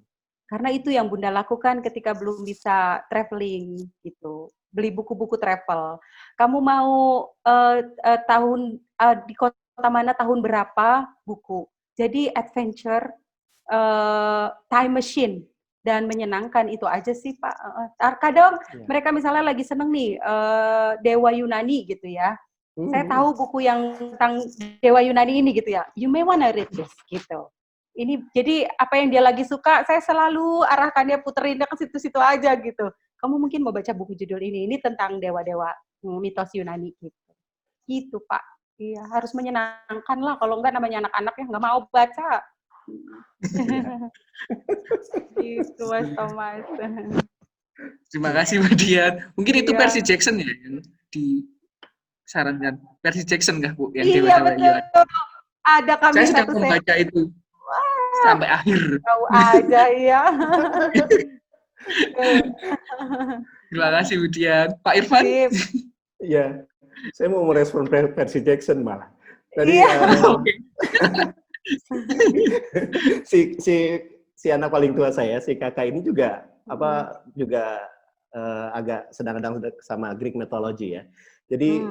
Karena itu yang Bunda lakukan ketika belum bisa traveling gitu. Beli buku-buku travel. Kamu mau di kota mana tahun berapa, buku. Jadi adventure, time machine. Dan menyenangkan itu aja sih Pak. Kadang mereka misalnya lagi seneng nih Dewa Yunani gitu ya. Saya tahu buku yang tentang Dewa Yunani ini gitu ya. You may wanna read this gitu. Ini jadi apa yang dia lagi suka, saya selalu arahkannya puterinnya ke situ-situ aja gitu. Kamu mungkin mau baca buku judul ini tentang dewa-dewa mitos Yunani gitu. Gitu Pak. Iya harus menyenangkan lah. Kalau enggak namanya anak-anak ya nggak mau baca. Gitu Mas Thomas. Terima kasih Mbak Dian. Mungkin itu Percy Jackson ya yang disarankan. Percy Jackson nggak Bu? Yang Dewa-dewa betul. Ada kami saya sedang satu membaca itu sampai akhir. Tahu aja ya. Terima kasih Bu Dian. Pak Irfan? Iya, saya mau merespon Percy Jackson malah. Tadi si anak paling tua saya, si kakak ini juga agak sedang-sedang sama Greek mythology ya. Jadi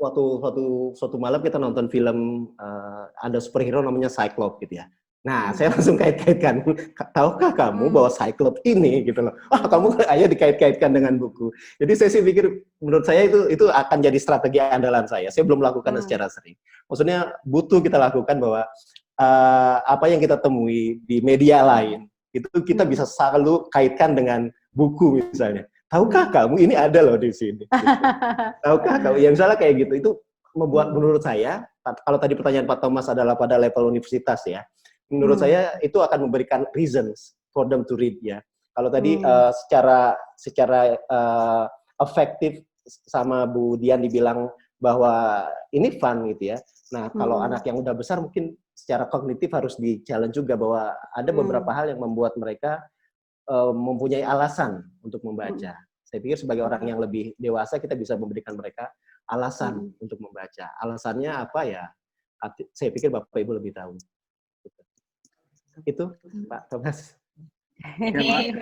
suatu malam kita nonton film ada superhero namanya Cyclops gitu ya. Nah, saya langsung kait-kaitkan. Tahukah kamu bahwa Cyclops ini gitu loh. Kamu ayo dikait-kaitkan dengan buku. Jadi saya sih pikir menurut saya itu akan jadi strategi andalan saya. Saya belum melakukannya secara sering. Maksudnya butuh kita lakukan bahwa apa yang kita temui di media lain itu kita bisa selalu kaitkan dengan buku misalnya. Tahukah kamu ini ada loh di sini. Gitu. Tahukah kamu? Ya misalnya kayak gitu. Itu membuat menurut saya kalau tadi pertanyaan Pak Thomas adalah pada level universitas ya. Menurut saya itu akan memberikan reasons for them to read ya. Kalau tadi secara efektif sama Bu Dian dibilang bahwa ini fun gitu ya. Nah, kalau anak yang udah besar mungkin secara kognitif harus di-challenge juga bahwa ada beberapa hal yang membuat mereka mempunyai alasan untuk membaca. Saya pikir sebagai orang yang lebih dewasa kita bisa memberikan mereka alasan untuk membaca. Alasannya apa ya? Saya pikir Bapak Ibu lebih tahu. Itu Pak Thomas. Ini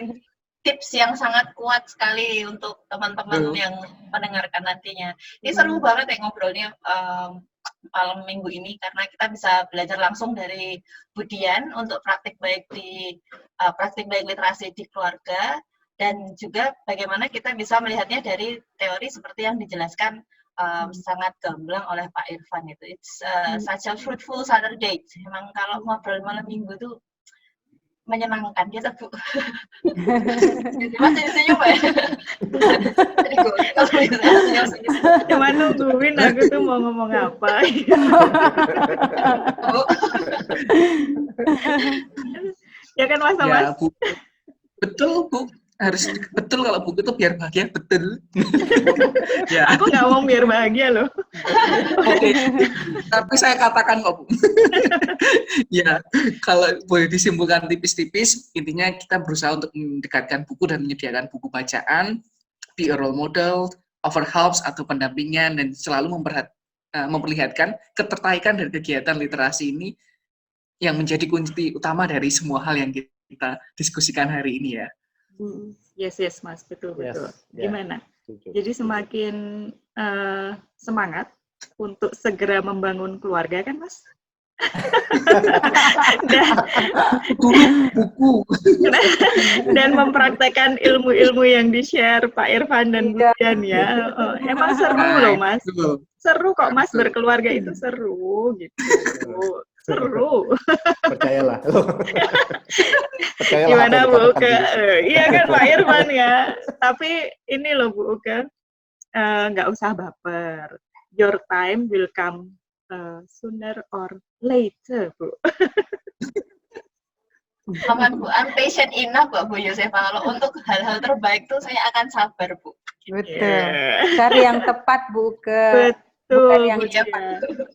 tips yang sangat kuat sekali untuk teman-teman yang mendengarkan nantinya. Ini seru banget ya ngobrolnya malam minggu ini karena kita bisa belajar langsung dari Budian untuk praktik baik literasi di keluarga dan juga bagaimana kita bisa melihatnya dari teori seperti yang dijelaskan sangat gamblang oleh Pak Irfan itu. It's such a fruitful Saturday. Memang kalau ngobrol malam minggu tuh menyenangkan gitu Bu. Masih senyum ya? Cuma nungguin aku tuh mau ngomong apa. Ya kan Mas Thomas? Ya, Bu. Betul Bu. Harus betul kalau buku itu biar bahagia, betul. Ya. Aku nggak mau biar bahagia loh. Oke. Tapi saya katakan kok Bu. Ya, kalau boleh disimpulkan tipis-tipis, intinya kita berusaha untuk mendekatkan buku dan menyediakan buku bacaan, be a role model, offer helps atau pendampingan, dan selalu memperlihatkan ketertarikan dari kegiatan literasi ini yang menjadi kunci utama dari semua hal yang kita diskusikan hari ini ya. Yes Mas, betul. Gimana? Yeah. Jadi semakin semangat untuk segera membangun keluarga kan Mas? Buku dan mempraktekkan ilmu-ilmu yang di-share Pak Irfan dan Budian ya. Emang seru loh Mas. Seru kok Mas, berkeluarga itu seru gitu. Seru. Percayalah. Gimana Bu Uke? Iya kan Pak Irfan ya. Tapi ini loh Bu Uke, nggak usah baper. your time will come sooner or later, Bu. Aman Bu, I'm patient enough Bu Yosefa. Kalau untuk hal-hal terbaik tuh saya akan sabar Bu. Betul. Yeah. Cari yang tepat, Bu, bukan Betul, yang Bu cepat. Dian.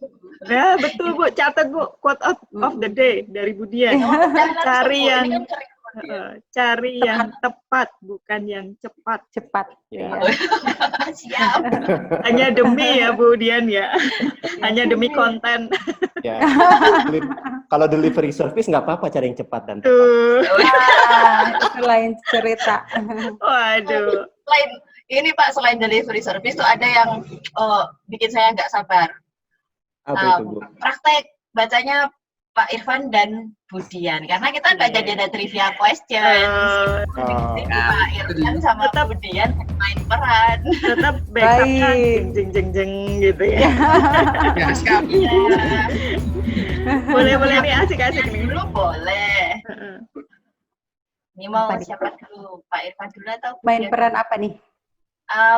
Nah, betul Bu, catat Bu, quote of the day dari Bu Dian. Cari yang cari yang tepat, bukan yang cepat. cepat. Ya. Ya. Siap. Hanya demi ya Bu Dian ya. Hanya demi konten. Ya. Kalau delivery service nggak apa-apa cari yang cepat dan tepat. Tuh. Itu lain cerita. Waduh. Selain ini Pak, selain delivery service tuh ada yang bikin saya nggak sabar. Apa itu, Bu? Praktek bacanya Pak Irfan dan Bu Dian. Karena kita nggak jadi ada trivia question. Jadi Pak Irfan sama Bu Dian main peran. Tetap backupnya Baik. jeng jeng jeng gitu ya. Ya, siap. Boleh nih asik-asik nih. Dulu boleh. Ini mau Apa nih? siapa dulu? Pak Irfan dulu atau Bu Main Dian? peran apa nih?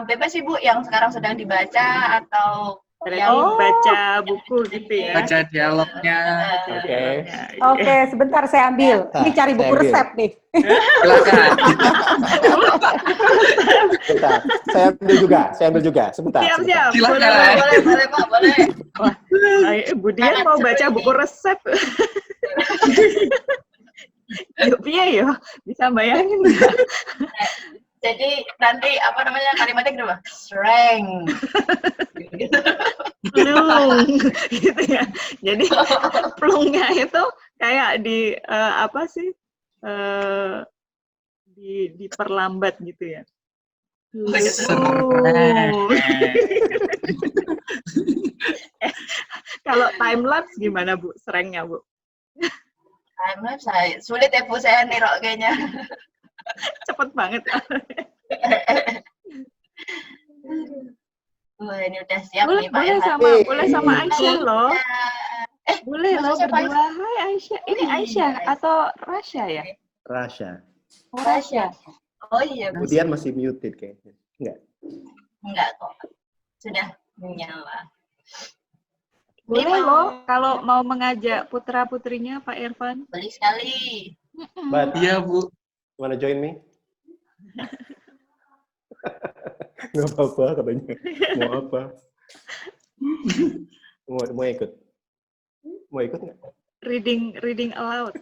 Bebas sih Bu, yang sekarang sedang dibaca atau Berarti baca buku gitu ya. Baca dialognya. Oke. Oke, sebentar saya ambil. Ini cari buku Saya ambil. resep nih. Silakan. Bentar, saya ambil juga. Sebentar. Siap, sebentar. siap. Silakan. boleh Pak, boleh. Bu Dian mau baca buku resep. Yuk, piye yo? Bisa bayangin nggak? Jadi nanti apa namanya kalimatnya gitu Pak? Strength. Plung, gitu ya. Jadi plungnya itu kayak di apa sih? Diperlambat gitu ya. Plung. Kalau time lapse gimana Bu? Serengnya Bu? Timelapse saya sulit ya Bu, saya nirok kayaknya. Cepet banget. Wah, ini udah siap Boleh, nih Pak Irfan. boleh sama Aisyah loh. Boleh loh maksudnya berdua. Hai Aisyah. Ini Aisyah atau Rasya ya? Rasya. Oh, Rasya. Oh iya, Bu. Kemudian masih muted kayaknya. Enggak kok. Sudah menyala. Boleh loh kalau mau mengajak putra-putrinya Pak Irfan. Boleh sekali. But Iya, Bu. wanna join me? Nggak apa-apa katanya. Mau apa? Mau ikut? Mau ikut nggak? Reading aloud.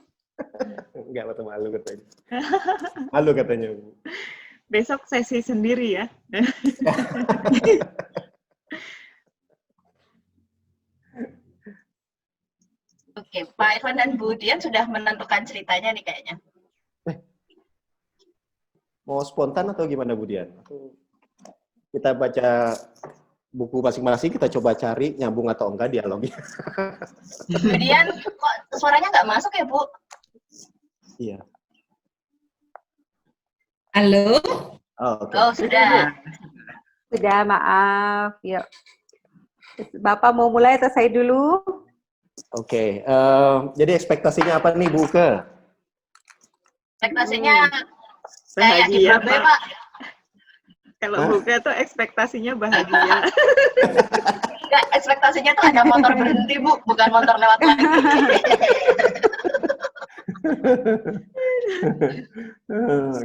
Nggak, malu katanya. Malu katanya. Besok sesi sendiri ya. Oke, Pak Irfan dan Bu Dian sudah menentukan ceritanya nih kayaknya. Mau spontan atau gimana, Bu Dian? Kita baca buku masing-masing, kita coba cari nyambung atau enggak dialognya. Bu Dian, kok suaranya nggak masuk ya, Bu? Iya. Halo? Oh, oke. Oh, sudah. Sudah, maaf. Yuk. Bapak mau mulai atau saya dulu? Oke. Jadi ekspektasinya apa nih, Bu Ke? Ekspektasinya kayak di Bahagia Broadway, Pak. Pak. Kalau buka tuh ekspektasinya bahagia. Enggak, ekspektasinya tuh ada motor berhenti, Bu, bukan motor lewat lagi.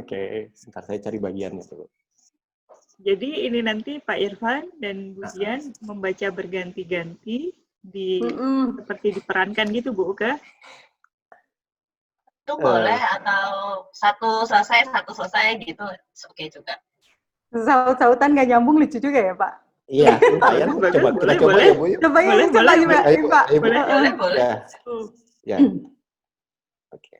Oke, sebentar saya cari bagiannya tuh. Jadi ini nanti Pak Irfan dan Bu Dian membaca berganti-ganti seperti diperankan gitu Bu Uka. Itu boleh atau satu selesai gitu. Oke juga. Saut-sautan nggak nyambung lucu juga ya, Pak? Iya, lumayan. Coba kita coba boleh. ya, Bu. Coba ya, Boleh, coba boleh, gimana, Ayo, Pak? ayo, Bu. Boleh. Ya. Ya. Oke.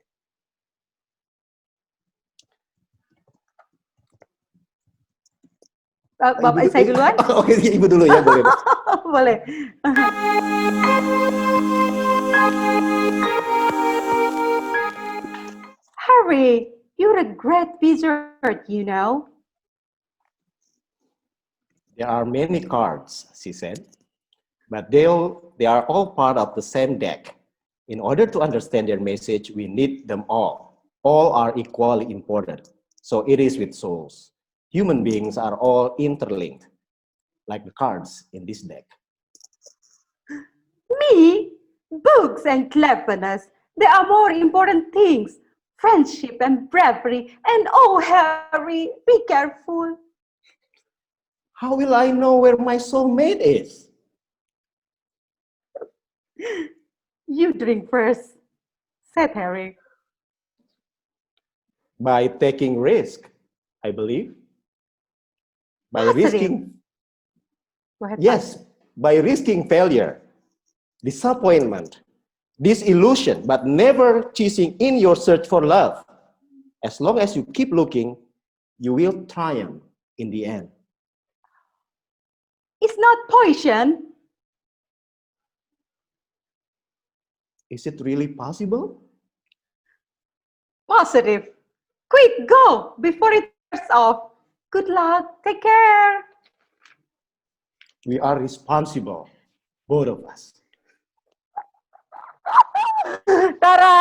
Bapak saya duluan? Oke, Ibu dulu ya, boleh. Boleh. Harry, you're a great wizard, you know. There are many cards, she said, but they are all part of the same deck. In order to understand their message, we need them all. All are equally important. So it is with souls. Human beings are all interlinked, like the cards in this deck. me, books and cleverness, they are more important things. Friendship and bravery. And oh, Harry, be careful. How will I know where my soulmate is? You drink first, said Harry. By taking risk, I believe. By Positive. risking, Go ahead. yes, by risking failure, disappointment, disillusion, but never ceasing in your search for love. As long as you keep looking, you will triumph in the end. It's not poison. Is it really possible? Positive. Quick, go before it wears off. Good luck. Take care. We are responsible, both of us. Tara.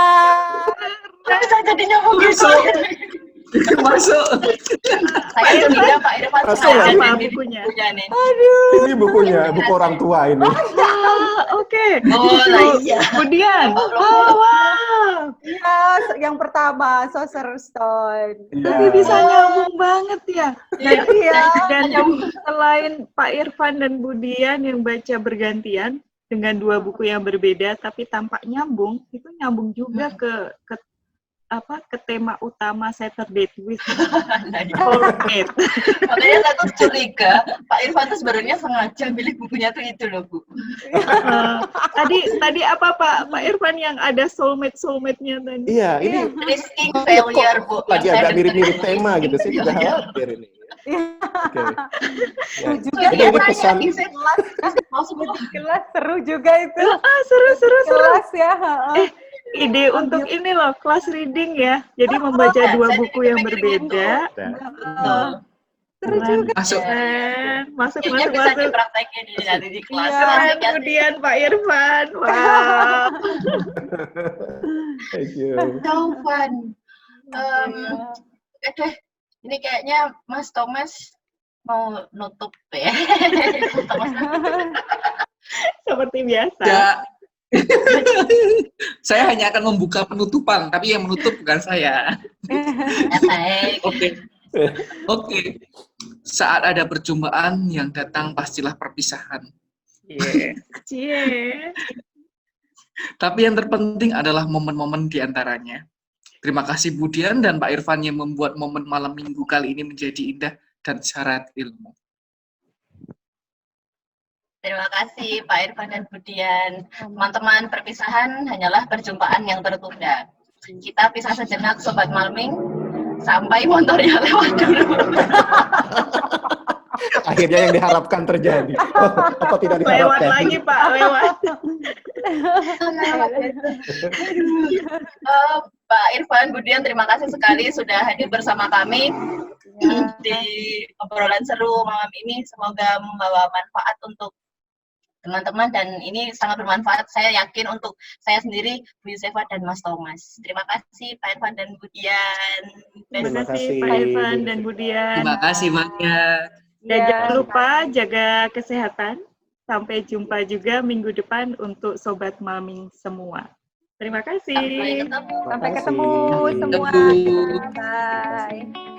Saya jadi nyambung gitu. Masuk. Saya tidak Pak Irfan Masuk sengaja apa jadi bukunya? nih. Aduh. Ini bukunya, buku orang tua ini. Oke. Oh lah iya. Kemudian, wow. Ya, yang pertama, Sorcerer's Stone. Tapi bisa nyambung banget ya. Iya. Iya. Dan selain Pak Irfan dan Budian yang baca bergantian dengan dua buku yang berbeda tapi tampak nyambung, itu nyambung juga ke tema utama Saturday with Soulmate. Makanya saya tuh curiga Pak Irfan tuh sebenarnya sengaja pilih bukunya tuh itu loh Bu. Tadi apa Pak Irfan yang ada soulmate-nya tadi? Iya, ini Risking failure Bu. lagi Yang agak saya mirip-mirip dengar. tema gitu sih, juga khawatir ini. Oke. Ya. Juga Jadi ini pesan, kelas seru juga itu. Seru. Kelas ya. Ide untuk ini loh, kelas reading ya. Jadi membaca dua buku yang berbeda. Seru juga. Masuk. Masuk. Kayaknya bisa dipraktekin di nanti di kelas. Iya. Keren, kemudian Pak Irfan. Wow. thank you. So fun. Deh, ini kayaknya Mas Thomas mau nutup ya. Seperti biasa. Ya. Saya hanya akan membuka penutupan, tapi yang menutup bukan saya. Baik. Oke. Saat ada perjumpaan yang datang pastilah perpisahan. Cie. Tapi yang terpenting adalah momen-momen di antaranya. Terima kasih Budian dan Pak Irfan yang membuat momen malam minggu kali ini menjadi indah dan syarat ilmu. Terima kasih Pak Irfan dan Budian. Teman-teman, perpisahan hanyalah perjumpaan yang tertunda. Kita pisah sejenak Sobat Malming, sampai motornya lewat dulu. Akhirnya yang diharapkan terjadi. Apa tidak Lewat diharapkan? lagi Pak, lewat. Pak Irfan, Budian, terima kasih sekali sudah hadir bersama kami di obrolan seru malam ini. Semoga membawa manfaat untuk teman-teman dan ini sangat bermanfaat. Saya yakin untuk saya sendiri, Bu Yusefa dan Mas Thomas. Terima kasih Pak Irfan dan Budian. Terima kasih kasih. Pak Irfan dan Budian. Terima kasih banyak. Dan Ya. jangan lupa jaga kesehatan. Sampai jumpa juga minggu depan untuk Sobat Malming semua. Terima kasih. Sampai ketemu. Sampai ketemu semua. Bye.